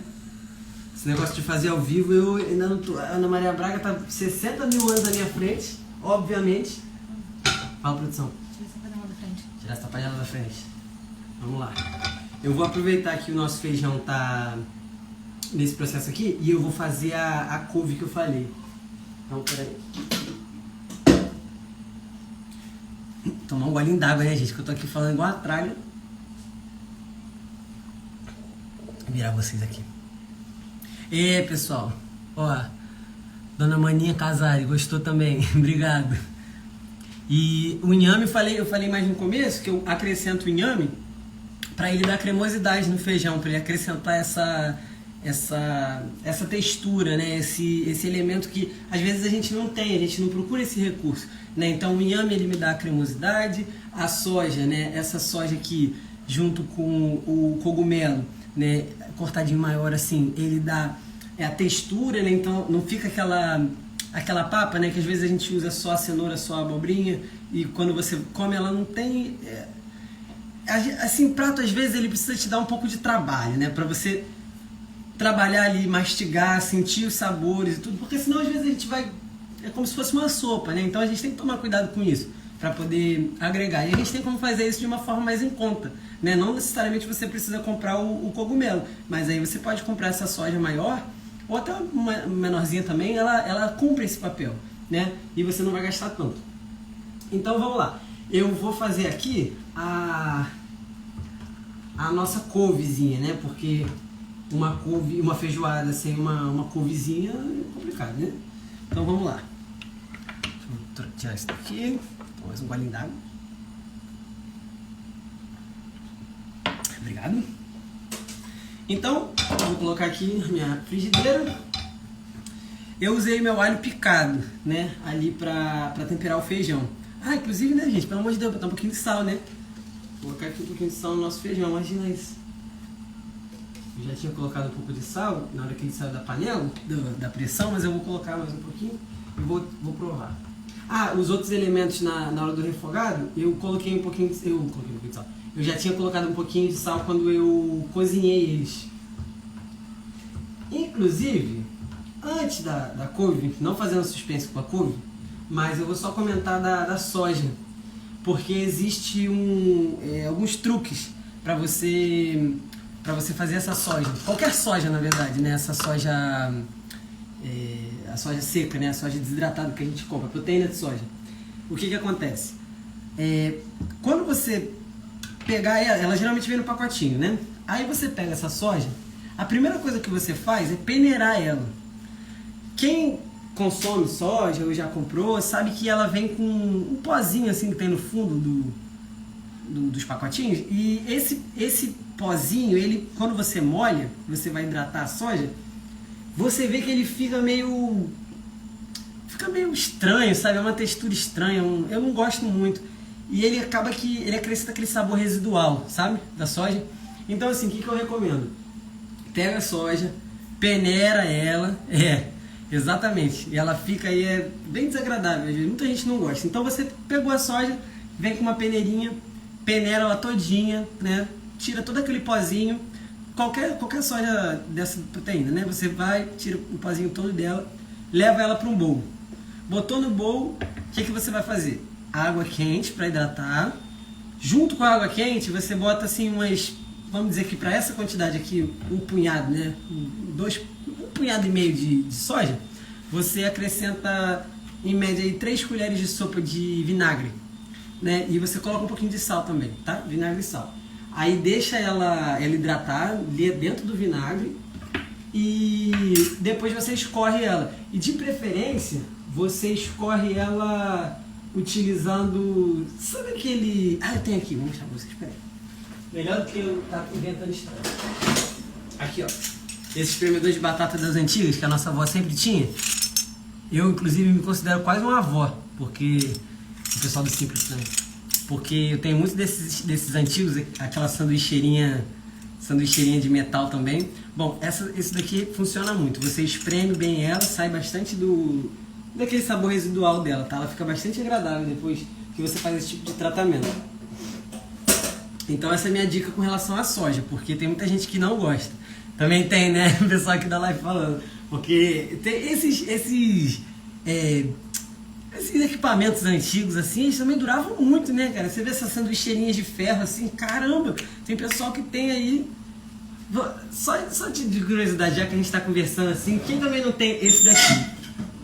S1: Esse negócio de fazer ao vivo, eu ainda não tô. A Ana Maria Braga tá 60 mil anos à minha frente, obviamente. Fala, produção.
S2: Tira essa panela da frente.
S1: Tirar essa panela da frente. Vamos lá. Eu vou aproveitar que o nosso feijão tá nesse processo aqui e eu vou fazer a couve que eu falei. Então, peraí. Tomar um golinho d'água, né, gente? Que eu tô aqui falando igual a tralha. Vou virar vocês aqui. E pessoal, ó, Dona Maninha Casari, gostou também, obrigado. E o inhame, eu falei mais no começo, que eu acrescento o inhame para ele dar cremosidade no feijão, para ele acrescentar essa textura, né? Esse elemento que às vezes a gente não tem, a gente não procura esse recurso, né? Então o inhame ele me dá a cremosidade, a soja, né? Essa soja aqui junto com o cogumelo, né? Cortadinho maior assim, ele dá a textura, né? Então não fica aquela papa, né? Que às vezes a gente usa só a cenoura, só a abobrinha e quando você come ela não tem... assim, prato às vezes ele precisa te dar um pouco de trabalho, né? Para você trabalhar ali, mastigar, sentir os sabores e tudo, porque senão às vezes a gente vai... É como se fosse uma sopa, né? Então a gente tem que tomar cuidado com isso. para poder agregar. E a gente tem como fazer isso de uma forma mais em conta, né? Não necessariamente você precisa comprar o cogumelo, mas aí você pode comprar essa soja maior, ou até uma menorzinha também, ela cumpre esse papel, né? E você não vai gastar tanto. Então vamos lá. Eu vou fazer aqui a nossa couvezinha, né? Porque uma feijoada sem uma couvezinha é complicado, né? Então vamos lá. Deixa eu tirar isso daqui. Mais um golinho d'água. Obrigado. Então, eu vou colocar aqui na minha frigideira. Eu usei meu alho picado, né? Ali pra temperar o feijão. Ah, inclusive, né, gente? Pelo amor de Deus, botar um pouquinho de sal, né? Vou colocar aqui um pouquinho de sal no nosso feijão, imagina isso. Eu já tinha colocado um pouco de sal na hora que ele saiu da panela, da pressão, mas eu vou colocar mais um pouquinho e vou provar. Ah, os outros elementos na hora do refogado, eu coloquei um pouquinho de sal. Eu já tinha colocado um pouquinho de sal quando eu cozinhei eles. Inclusive, antes da couve, não fazendo suspense com a couve, mas eu vou só comentar da soja. Porque existe alguns truques para você fazer essa soja. Qualquer soja, na verdade, né? Essa soja, a soja seca, né? A soja desidratada que a gente compra, proteína de soja. O que acontece? Quando você pegar ela geralmente vem no pacotinho, né? Aí você pega essa soja, a primeira coisa que você faz é peneirar ela. Quem consome soja ou já comprou, sabe que ela vem com um pozinho assim que tem no fundo dos pacotinhos, e esse pozinho, ele, quando você molha, você vai hidratar a soja, você vê que ele fica meio estranho, sabe? É uma textura estranha, eu não gosto muito, e ele acaba que ele acrescenta aquele sabor residual, sabe? Da soja. Então assim, o que eu recomendo? Pega a soja, peneira ela, exatamente, e ela fica aí bem desagradável, muita gente não gosta. Então você pegou a soja, vem com uma peneirinha, peneira ela todinha, né? Tira todo aquele pozinho, qualquer soja dessa proteína, né? Você vai, tira o pozinho todo dela, leva ela para um bowl. Botou no bowl, o que você vai fazer? Água quente para hidratar. Junto com a água quente, você bota assim vamos dizer que para essa quantidade aqui, um punhado, né? Um punhado e meio de soja, você acrescenta em média aí 3 colheres de sopa de vinagre, né? E você coloca um pouquinho de sal também, tá? Vinagre e sal. Aí deixa ela hidratar dentro do vinagre e depois você escorre ela. E de preferência, você escorre ela utilizando... Sabe aquele... Ah, eu tenho aqui, vou mostrar pra vocês, peraí. Melhor do que eu estar inventando história. Aqui, ó. Esse espremedor de batata das antigas, que a nossa avó sempre tinha. Eu, inclusive, me considero quase uma avó, porque... O pessoal do Simples também. Porque eu tenho muitos desses antigos, aquela sanduicheirinha de metal também. Bom, esse daqui funciona muito. Você espreme bem ela, sai bastante daquele sabor residual dela, tá? Ela fica bastante agradável depois que você faz esse tipo de tratamento. Então essa é a minha dica com relação à soja, porque tem muita gente que não gosta. Também tem, né? O pessoal aqui da live falando. Porque tem esses equipamentos antigos, assim, eles também duravam muito, né, cara? Você vê essas sanduicheirinhas de ferro, assim, caramba! Tem pessoal que tem aí... Só de curiosidade, já que a gente tá conversando assim, quem também não tem esse daqui?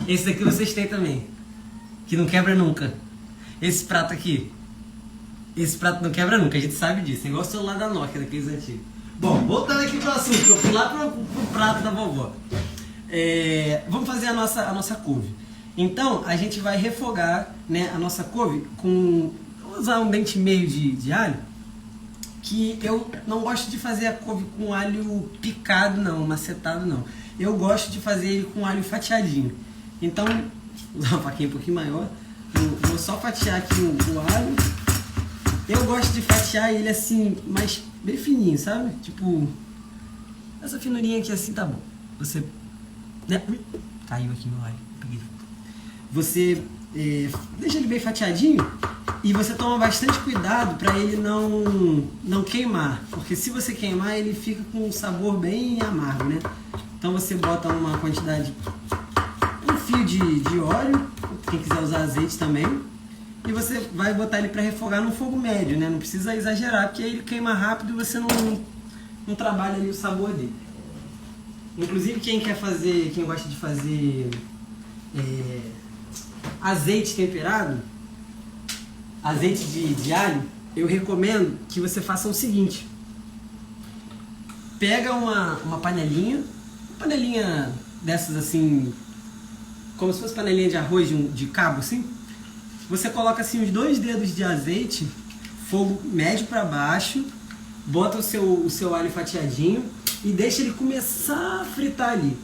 S1: Esse daqui vocês têm também. Que não quebra nunca. Esse prato aqui. Esse prato não quebra nunca, a gente sabe disso. É igual o celular da Nokia, daqueles antigos. Bom, voltando aqui pro assunto, que eu fui lá pro prato da vovó. Vamos fazer a nossa couve. Então, a gente vai refogar, né, a nossa couve com... Vou usar um dente e meio de alho, que eu não gosto de fazer a couve com alho picado, não, macetado, não. Eu gosto de fazer ele com alho fatiadinho. Então, vou usar uma faquinha um pouquinho maior. Eu vou só fatiar aqui o alho. Eu gosto de fatiar ele assim, mais bem fininho, sabe? Tipo, essa finurinha aqui assim tá bom. Você... Né? Caiu aqui meu alho. Peguei. Você deixa ele bem fatiadinho e você toma bastante cuidado para ele não queimar, porque se você queimar ele fica com um sabor bem amargo, né? Então você bota uma quantidade, um fio de óleo, quem quiser usar azeite também, e você vai botar ele para refogar no fogo médio, né? Não precisa exagerar, porque ele queima rápido e você não trabalha ali o sabor dele. Inclusive quem gosta de fazer azeite temperado, azeite de alho, eu recomendo que você faça o seguinte: pega uma panelinha dessas assim, como se fosse panelinha de arroz de cabo assim. Você coloca assim os 2 dedos de azeite, fogo médio para baixo, bota o seu alho fatiadinho e deixa ele começar a fritar ali.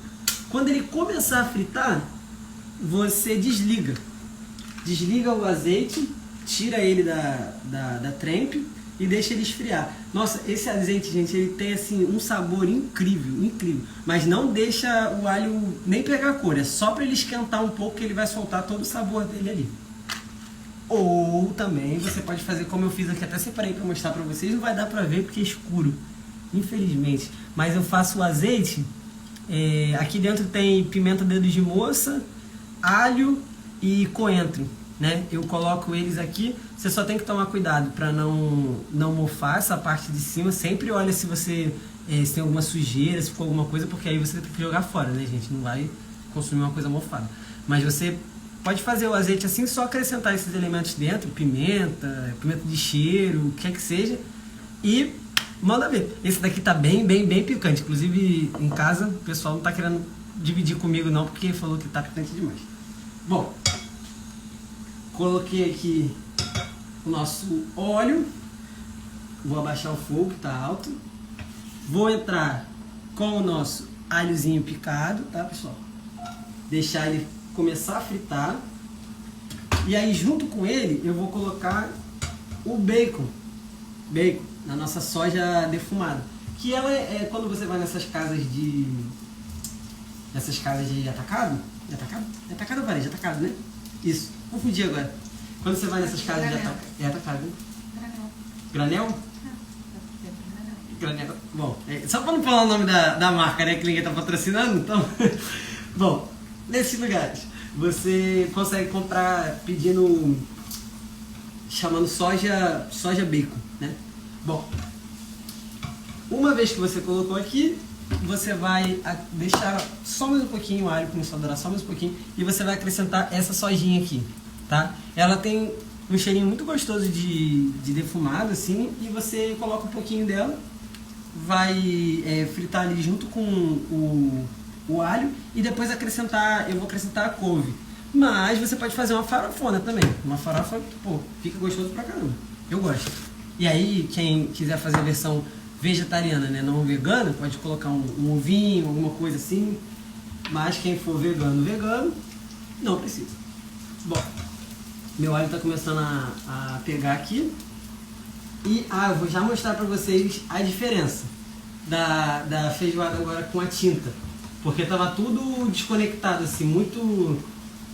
S1: Quando ele começar a fritar, você desliga o azeite, tira ele da trempe e deixa ele esfriar. Nossa, esse azeite, gente, ele tem assim um sabor incrível, incrível. Mas não deixa o alho nem pegar cor, é só para ele esquentar um pouco que ele vai soltar todo o sabor dele ali. Ou também você pode fazer como eu fiz aqui, até separei para mostrar para vocês, não vai dar para ver porque é escuro, infelizmente. Mas eu faço o azeite, aqui dentro tem pimenta dedos de moça, alho e coentro, né? Eu coloco eles aqui, você só tem que tomar cuidado para não mofar essa parte de cima. Sempre olha se tem alguma sujeira, se ficou alguma coisa, porque aí você tem que jogar fora, né, gente? Não vai consumir uma coisa mofada. Mas você pode fazer o azeite assim, só acrescentar esses elementos dentro, pimenta de cheiro, o que quer que seja, e manda ver. Esse daqui tá bem picante. Inclusive em casa o pessoal não tá querendo dividir comigo não, porque falou que tá picante demais. Bom, coloquei aqui o nosso óleo, vou abaixar o fogo que tá alto, vou entrar com o nosso alhozinho picado, tá, pessoal? Deixar ele começar a fritar, e aí junto com ele eu vou colocar o bacon na nossa soja defumada, que ela quando você vai nessas casas de atacado ou varejo? Atacado, né? Isso, confundi agora. Quando você vai nessas casas de atacado, né? Granel? Granel. Bom, só para não falar o nome da marca, né, que ninguém tá patrocinando, então bom, nesses lugares você consegue comprar chamando soja bacon, né? Bom, uma vez que você colocou aqui, você vai deixar só mais um pouquinho o alho, começar a dourar só mais um pouquinho, e você vai acrescentar essa sojinha aqui, tá? Ela tem um cheirinho muito gostoso de defumado, assim, e você coloca um pouquinho dela, vai fritar ali junto com o alho, e depois eu vou acrescentar a couve. Mas você pode fazer uma farofona também. Uma farofa, pô, fica gostoso pra caramba. Eu gosto. E aí, quem quiser fazer a versão vegetariana, né, não vegana, pode colocar um ovinho, alguma coisa assim. Mas quem for vegano, não precisa. Bom, meu alho tá começando a pegar aqui. E eu vou já mostrar pra vocês a diferença da feijoada agora com a tinta. Porque tava tudo desconectado, assim, muito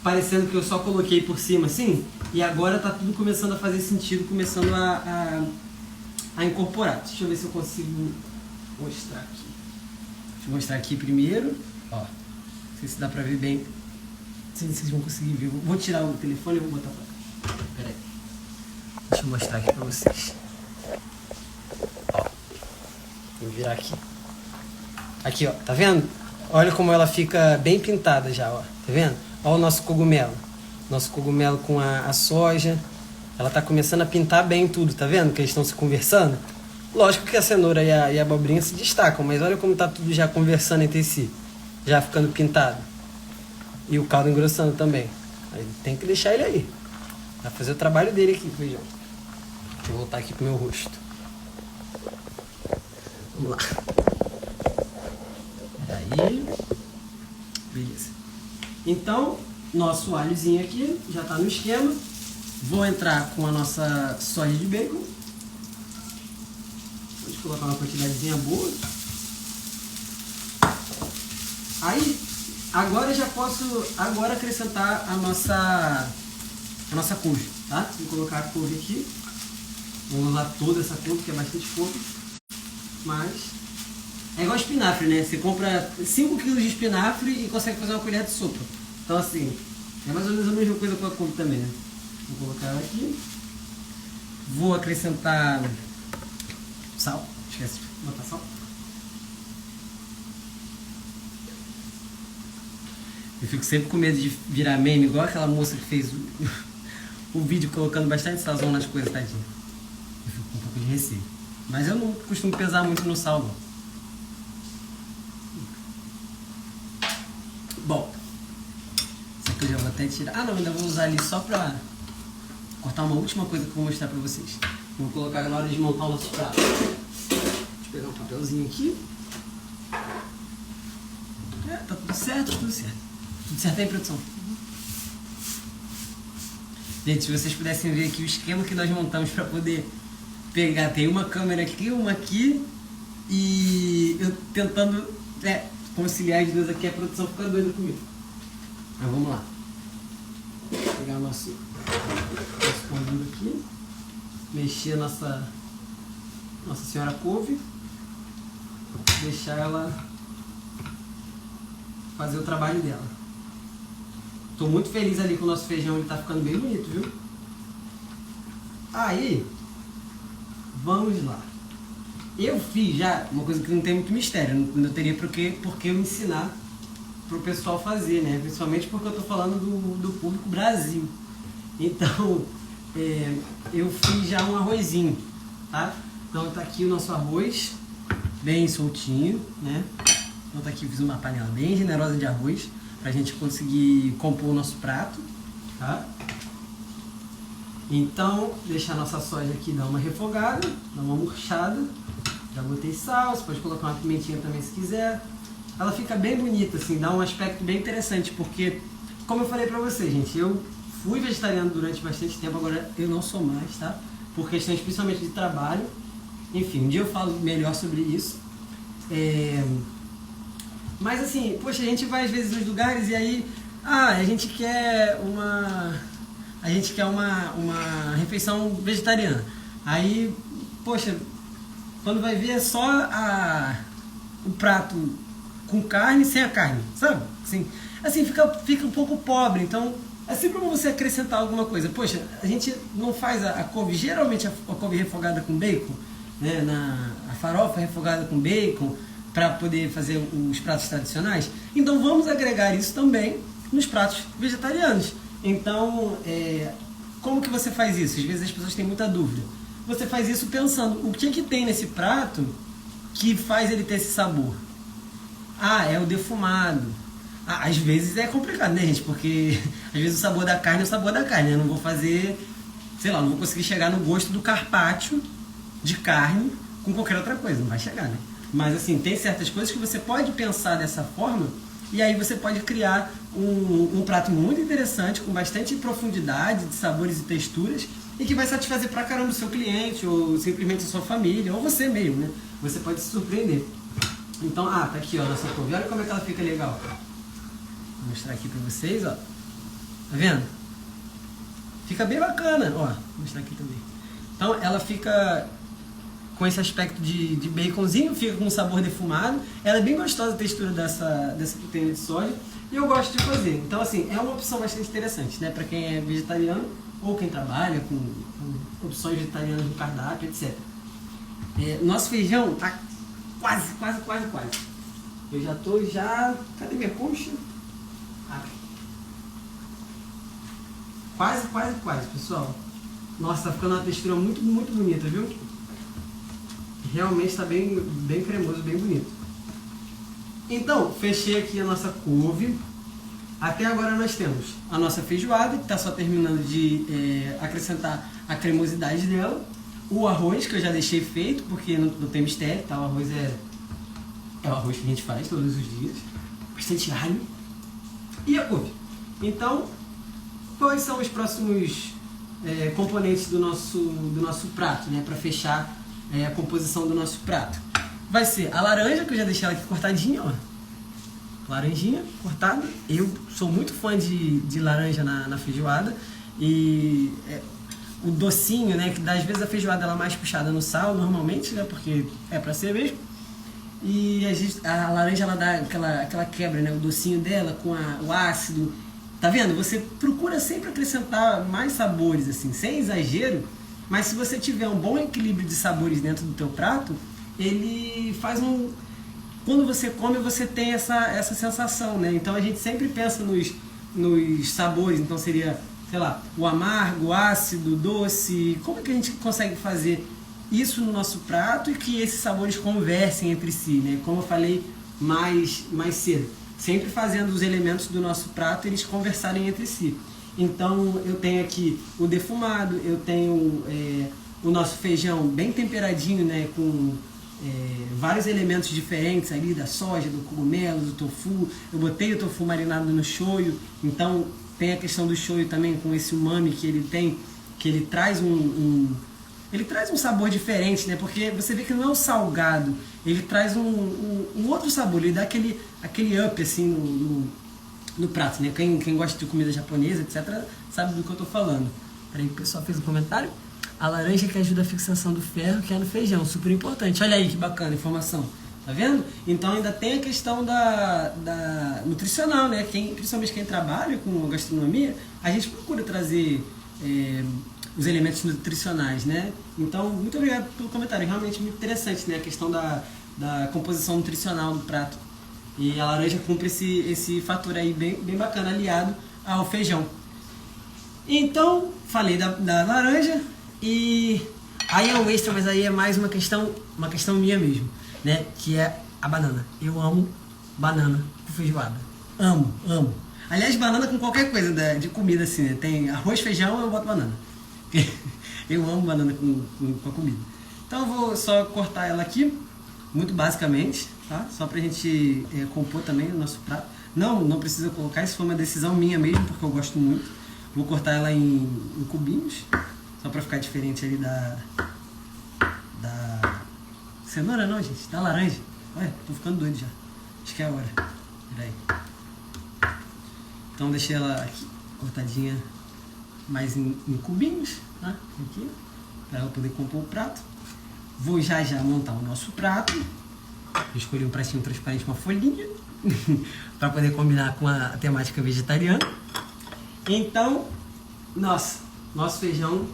S1: parecendo que eu só coloquei por cima, assim. E agora tá tudo começando a fazer sentido, começando a incorporar. Deixa eu ver se eu consigo mostrar aqui. Deixa eu mostrar aqui primeiro. Ó, não sei se dá pra ver bem. Não sei se vocês vão conseguir ver. Vou tirar o telefone e vou botar pra cá. Pera aí. Deixa eu mostrar aqui pra vocês. Ó, vou virar aqui. Aqui, ó, tá vendo? Olha como ela fica bem pintada já, ó. Tá vendo? Olha o nosso cogumelo. Nosso cogumelo com a soja. Ela tá começando a pintar bem tudo, tá vendo? Que eles estão se conversando. Lógico que a cenoura e a abobrinha se destacam, mas olha como tá tudo já conversando entre si. Já ficando pintado. E o caldo engrossando também. Aí tem que deixar ele aí. Vai fazer o trabalho dele aqui, feijão. Deixa eu voltar aqui pro meu rosto. Vamos lá. Aí. Beleza. Então, nosso alhozinho aqui já tá no esquema. Vou entrar com a nossa soja de bacon. Vou colocar uma quantidadezinha boa. Aí, agora eu já posso acrescentar a nossa couve, tá? Vou colocar a couve aqui. Vou usar toda essa couve, que é bastante couve. Mas é igual espinafre, né? Você compra 5 kg de espinafre e consegue fazer uma colher de sopa. Então assim, é mais ou menos a mesma coisa com a couve também, né? Vou colocar ela aqui. Vou acrescentar sal. Esquece de botar sal. Eu fico sempre com medo de virar meme, igual aquela moça que fez o vídeo colocando bastante sazão nas coisas, tadinha. Eu fico com um pouco de receio. Mas eu não costumo pesar muito no sal, não. Bom, isso aqui eu já vou até tirar. Ah, não, ainda vou usar ali só pra cortar uma última coisa que eu vou mostrar pra vocês. Vou colocar na hora de montar o nosso prato. Deixa eu pegar um papelzinho aqui. Tá tudo certo, tudo certo. Tudo certo aí, produção? Gente, se vocês pudessem ver aqui o esquema que nós montamos para poder pegar, tem uma câmera aqui, uma aqui, e eu tentando conciliar as duas aqui, a produção fica doida comigo. Mas vamos lá. Vou pegar o nosso pãozinho aqui, mexer a Nossa Senhora couve, deixar ela fazer o trabalho dela. Tô muito feliz ali com o nosso feijão, ele tá ficando bem bonito, viu? Aí, vamos lá. Eu fiz já uma coisa que não tem muito mistério, não teria por que eu ensinar pro pessoal fazer, né? Principalmente porque eu tô falando do público Brasil. Então, eu fiz já um arrozinho, tá? Então tá aqui o nosso arroz, bem soltinho, né? Então tá aqui, fiz uma panela bem generosa de arroz, pra gente conseguir compor o nosso prato, tá? Então, deixar a nossa soja aqui dar uma refogada, dar uma murchada. Já botei sal, você pode colocar uma pimentinha também se quiser. Ela fica bem bonita, assim, dá um aspecto bem interessante, porque, como eu falei pra vocês, gente, eu fui vegetariano durante bastante tempo, agora eu não sou mais, tá? Por questões principalmente de trabalho. Enfim, um dia eu falo melhor sobre isso. Mas assim, poxa, a gente vai às vezes nos lugares e aí, a gente quer uma refeição vegetariana. Aí, poxa, quando vai ver é só o prato com carne sem a carne, sabe? Assim fica um pouco pobre, então é sempre bom você acrescentar alguma coisa. Poxa, a gente não faz a couve, geralmente a couve refogada com bacon, né? A farofa refogada com bacon, para poder fazer os pratos tradicionais. Então vamos agregar isso também nos pratos vegetarianos. Então, como que você faz isso? Às vezes as pessoas têm muita dúvida. Você faz isso pensando, o que tem nesse prato que faz ele ter esse sabor? É o defumado. Às vezes é complicado, né, gente? Porque às vezes o sabor da carne é o sabor da carne. Eu não vou fazer, não vou conseguir chegar no gosto do carpaccio de carne com qualquer outra coisa. Não vai chegar, né? Mas assim, tem certas coisas que você pode pensar dessa forma e aí você pode criar um prato muito interessante, com bastante profundidade de sabores e texturas e que vai satisfazer pra caramba o seu cliente ou simplesmente a sua família ou você mesmo, né? Você pode se surpreender. Então, tá aqui, ó, nossa couve. Olha como é que ela fica legal. Vou mostrar aqui pra vocês, ó. Tá vendo? Fica bem bacana, ó. Vou mostrar aqui também. Então, ela fica com esse aspecto de baconzinho, fica com um sabor defumado. Ela é bem gostosa a textura dessa proteína de soja e eu gosto de fazer. Então, assim, é uma opção bastante interessante, né? Para quem é vegetariano ou quem trabalha com opções vegetarianas no cardápio, etc. Nosso feijão tá quase. Eu já tô. Cadê minha concha? Quase, pessoal. Nossa, tá ficando uma textura muito, muito bonita, viu? Realmente está bem cremoso, bem bonito. Então, fechei aqui a nossa couve. Até agora nós temos a nossa feijoada, que está só terminando de acrescentar a cremosidade dela. O arroz, que eu já deixei feito, porque não tem mistério, tá? O arroz é o arroz que a gente faz todos os dias. Bastante alho. E a couve. Então, quais são os próximos componentes do nosso prato, né? Para fechar a composição do nosso prato. Vai ser a laranja, que eu já deixei ela aqui cortadinha, ó. Laranjinha cortada. Eu sou muito fã de laranja na feijoada. E o docinho, né? Que às vezes a feijoada ela é mais puxada no sal, normalmente, né? Porque é pra ser mesmo. E a laranja ela dá aquela quebra, né? O docinho dela com o ácido. Tá vendo? Você procura sempre acrescentar mais sabores, assim, sem exagero, mas se você tiver um bom equilíbrio de sabores dentro do teu prato, ele faz um... Quando você come, você tem essa sensação, né? Então a gente sempre pensa nos sabores, então seria, sei lá, o amargo, o ácido, o doce. Como é que a gente consegue fazer isso no nosso prato e que esses sabores conversem entre si, né? Como eu falei mais cedo, sempre fazendo os elementos do nosso prato eles conversarem entre si. Então eu tenho aqui o defumado, eu tenho o nosso feijão bem temperadinho, né? Com vários elementos diferentes ali da soja, do cogumelo, do tofu. Eu botei o tofu marinado no shoyu, então tem a questão do shoyu também com esse umami que ele tem, que ele traz ele traz um sabor diferente, né? Porque você vê que não é um salgado, ele traz um outro sabor, ele dá aquele up assim no prato, né? Quem gosta de comida japonesa, etc, sabe do que eu tô falando. Peraí, o pessoal fez um comentário. A laranja que ajuda a fixação do ferro, que é no feijão, super importante. Olha aí que bacana a informação, tá vendo? Então ainda tem a questão da nutricional, né? Principalmente quem trabalha com gastronomia, a gente procura trazer os elementos nutricionais, né? Então, muito obrigado pelo comentário, realmente muito interessante, né? A questão da composição nutricional do prato. E a laranja cumpre esse fator aí bem bacana, aliado ao feijão. Então, falei da laranja. E aí é um extra, mas aí é mais uma questão minha mesmo, né? Que é a banana. Eu amo banana com feijoada. Amo. Aliás, banana com qualquer coisa de comida assim, né? Tem arroz, feijão, eu boto banana. Eu amo banana com a comida. Então eu vou só cortar ela aqui, muito basicamente, tá? Só pra gente compor também o nosso prato. Não precisa colocar, isso foi uma decisão minha mesmo, porque eu gosto muito. Vou cortar ela em cubinhos. Só pra ficar diferente ali da cenoura não, gente, da laranja. Olha, tô ficando doido já. Acho que é a hora. Peraí. Então deixei ela aqui, cortadinha mais em cubinhos, tá? Aqui, pra ela poder compor o prato. Vou já montar o nosso prato. Eu escolhi um pratinho transparente, uma folhinha, pra poder combinar com a temática vegetariana. Então, nosso feijão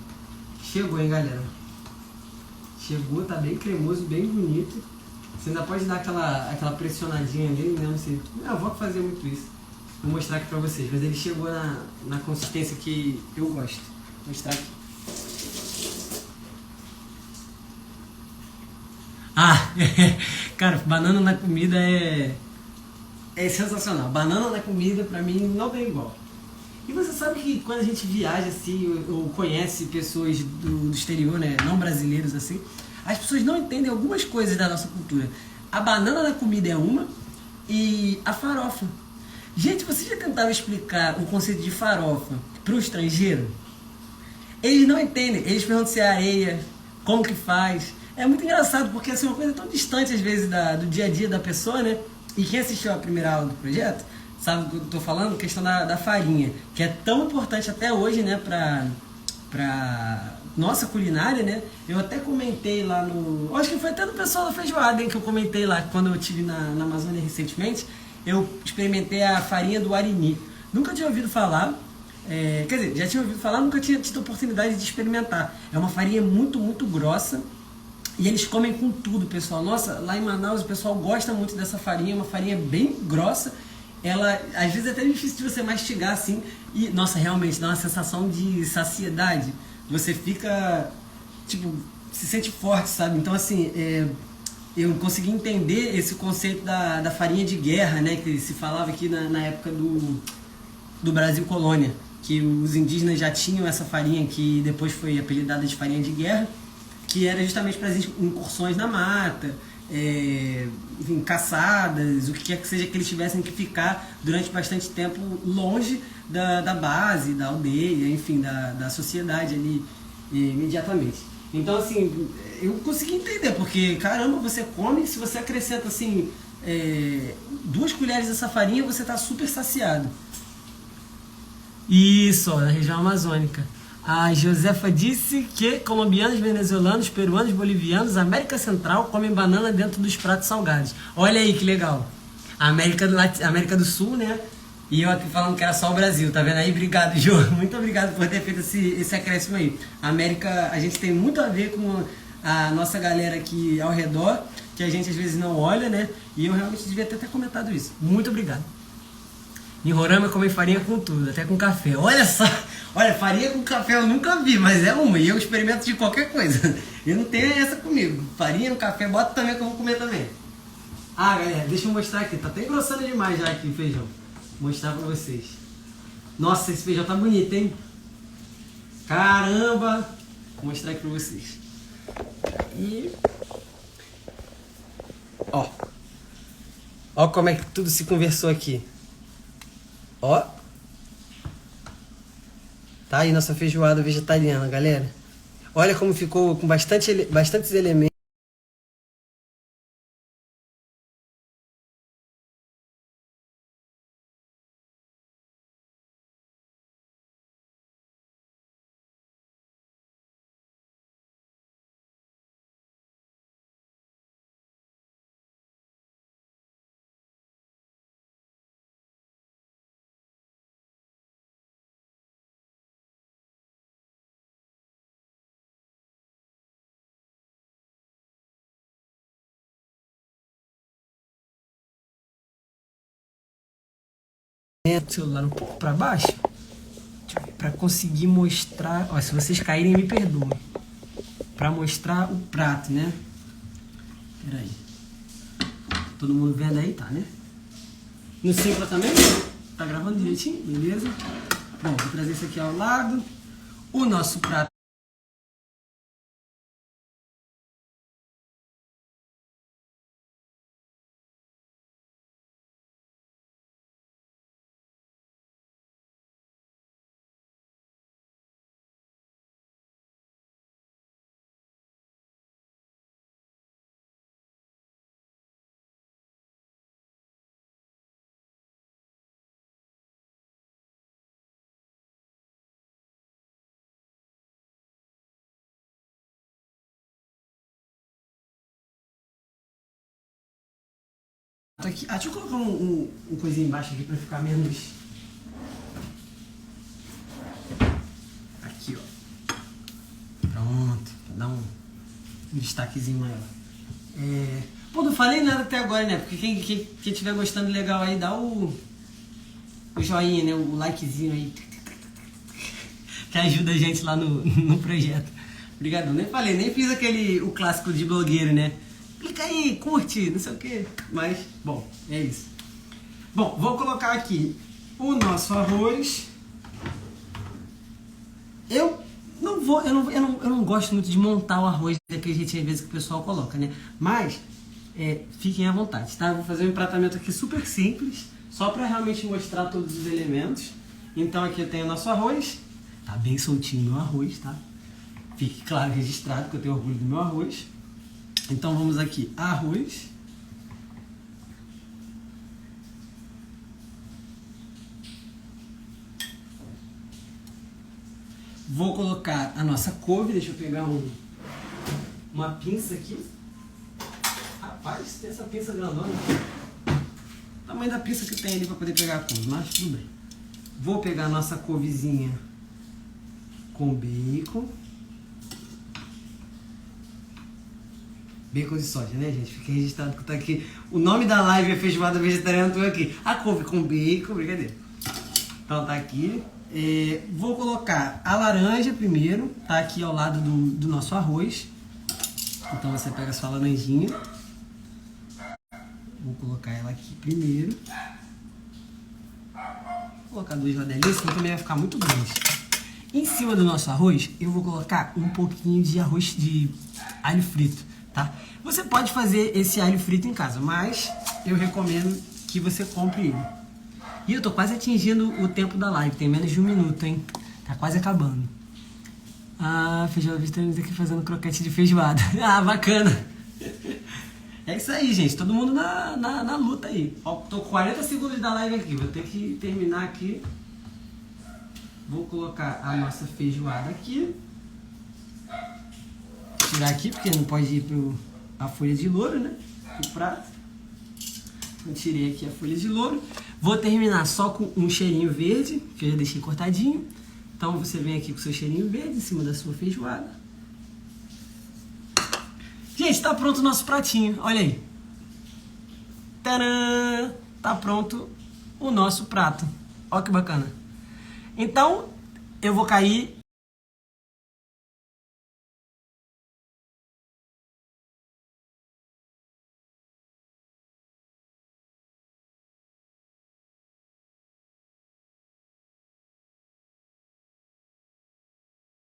S1: chegou, hein, galera? Chegou, tá bem cremoso, bem bonito. Você ainda pode dar aquela pressionadinha ali, né? Não sei. Minha avó fazia muito isso. Vou mostrar aqui pra vocês. Mas ele chegou na consistência que eu gosto. Vou mostrar aqui. Cara, banana na comida é sensacional. Banana na comida, pra mim, não tem igual. E você sabe que quando a gente viaja assim, ou conhece pessoas do exterior, né, não brasileiros assim, as pessoas não entendem algumas coisas da nossa cultura. A banana na comida é uma e a farofa. Gente, vocês já tentaram explicar o conceito de farofa para o estrangeiro? Eles não entendem, eles perguntam se é areia, como que faz. É muito engraçado, porque assim, é uma coisa tão distante às vezes do dia a dia da pessoa, né? E quem assistiu a primeira aula do projeto sabe o que eu tô falando? Questão da farinha, que é tão importante até hoje, né, pra nossa culinária, né? Eu até comentei lá acho que foi até do pessoal da feijoada, hein, que eu comentei lá, quando eu estive na Amazônia recentemente, eu experimentei a farinha do arini. Nunca tinha ouvido falar, quer dizer, já tinha ouvido falar, nunca tinha tido a oportunidade de experimentar. É uma farinha muito, muito grossa, e eles comem com tudo, pessoal. Nossa, lá em Manaus o pessoal gosta muito dessa farinha, uma farinha bem grossa. Ela, às vezes, é até difícil de você mastigar assim. E, nossa, realmente dá uma sensação de saciedade. Você fica, tipo, se sente forte, sabe? Então, assim, eu consegui entender esse conceito da farinha de guerra, né? Que se falava aqui na época do Brasil Colônia. Que os indígenas já tinham essa farinha que depois foi apelidada de farinha de guerra. Que era justamente para as incursões na mata. Enfim, caçadas, o que quer que seja que eles tivessem que ficar durante bastante tempo longe da base, da aldeia, enfim, da sociedade ali imediatamente. Então, assim, eu consegui entender, porque, caramba, você come, se você acrescenta, assim, 2 colheres dessa farinha, você está super saciado. Isso, na região amazônica. A Josefa disse que colombianos, venezuelanos, peruanos, bolivianos, América Central comem banana dentro dos pratos salgados. Olha aí que legal. A América do Sul, né? E eu aqui falando que era só o Brasil, tá vendo aí? Obrigado, Jô. Muito obrigado por ter feito esse acréscimo aí. A América, a gente tem muito a ver com a nossa galera aqui ao redor, que a gente às vezes não olha, né? E eu realmente devia ter até comentado isso. Muito obrigado. Em Roraima eu comi farinha com tudo, até com café. Olha só, olha, farinha com café eu nunca vi, mas é uma. E eu experimento de qualquer coisa. Eu não tenho essa comigo. Farinha no café, bota também que eu vou comer também. Ah, galera, deixa eu mostrar aqui. Tá até engrossando demais já aqui o feijão. Vou mostrar pra vocês. Nossa, esse feijão tá bonito, hein? Caramba! Vou mostrar aqui pra vocês. E... Ó. Ó como é que tudo se conversou aqui. Ó. Tá aí nossa feijoada vegetariana, galera. Olha como ficou com bastantes elementos. O celular um pouco para baixo para conseguir mostrar. Ó, se vocês caírem, me perdoem. Para mostrar o prato, né? Pera aí. Todo mundo vendo aí, tá, né? No Simpla também? Tá gravando direitinho? Beleza? Bom, vou trazer isso aqui ao lado. O nosso prato. Aqui. Ah, deixa eu colocar um coisinho embaixo aqui pra ficar menos. Aqui, ó. Pronto. Pra dar um destaquezinho maior. Pô, não falei nada até agora, né? Porque quem estiver gostando legal aí, dá o joinha, né? O likezinho aí. Que ajuda a gente lá no projeto. Obrigadão. Nem falei, nem fiz o clássico de blogueiro, né? Clica aí, curte, não sei o que. Mas, bom, é isso. Bom, vou colocar aqui o nosso arroz. Eu não gosto muito de montar o arroz daquele jeitinho às vezes que o pessoal coloca, né? Mas, fiquem à vontade, tá? Vou fazer um empratamento aqui super simples, só para realmente mostrar todos os elementos. Então aqui eu tenho o nosso arroz. Tá bem soltinho o meu arroz, tá? Fique claro, registrado, que eu tenho orgulho do meu arroz. Então vamos aqui, arroz. Vou colocar a nossa couve, deixa eu pegar uma pinça aqui. Rapaz, tem essa pinça grandona. O tamanho da pinça que tem ali para poder pegar a couve, mas tudo bem. Vou pegar a nossa couvezinha com bacon. Bacon de soja, né, gente? Fica registrado que tá aqui. O nome da live é feijoada vegetariana, tô aqui. A couve com bacon, brincadeira. Então tá aqui. Vou colocar a laranja primeiro, tá aqui ao lado do nosso arroz. Então você pega a sua laranjinha. Vou colocar ela aqui primeiro. Vou colocar 2 rodelinhas, senão também vai ficar muito grande. Em cima do nosso arroz, eu vou colocar um pouquinho de arroz de alho frito, tá? Você pode fazer esse alho frito em casa, mas eu recomendo que você compre ele. E eu tô quase atingindo o tempo da live, tem menos de 1 minuto, hein? Tá quase acabando. Ah, feijoada vegetariana aqui fazendo croquete de feijoada. Ah, bacana! É isso aí, gente. Todo mundo na luta aí. Ó, tô com 40 segundos da live aqui. Vou ter que terminar aqui. Vou colocar a nossa feijoada aqui. Tirar aqui, porque não pode ir a folha de louro, né? O prato. Eu tirei aqui a folha de louro. Vou terminar só com um cheirinho verde, que eu já deixei cortadinho. Então você vem aqui com o seu cheirinho verde em cima da sua feijoada. Gente, tá pronto o nosso pratinho, olha aí. Tcharam! Tá pronto o nosso prato. Olha que bacana. Então, eu vou cair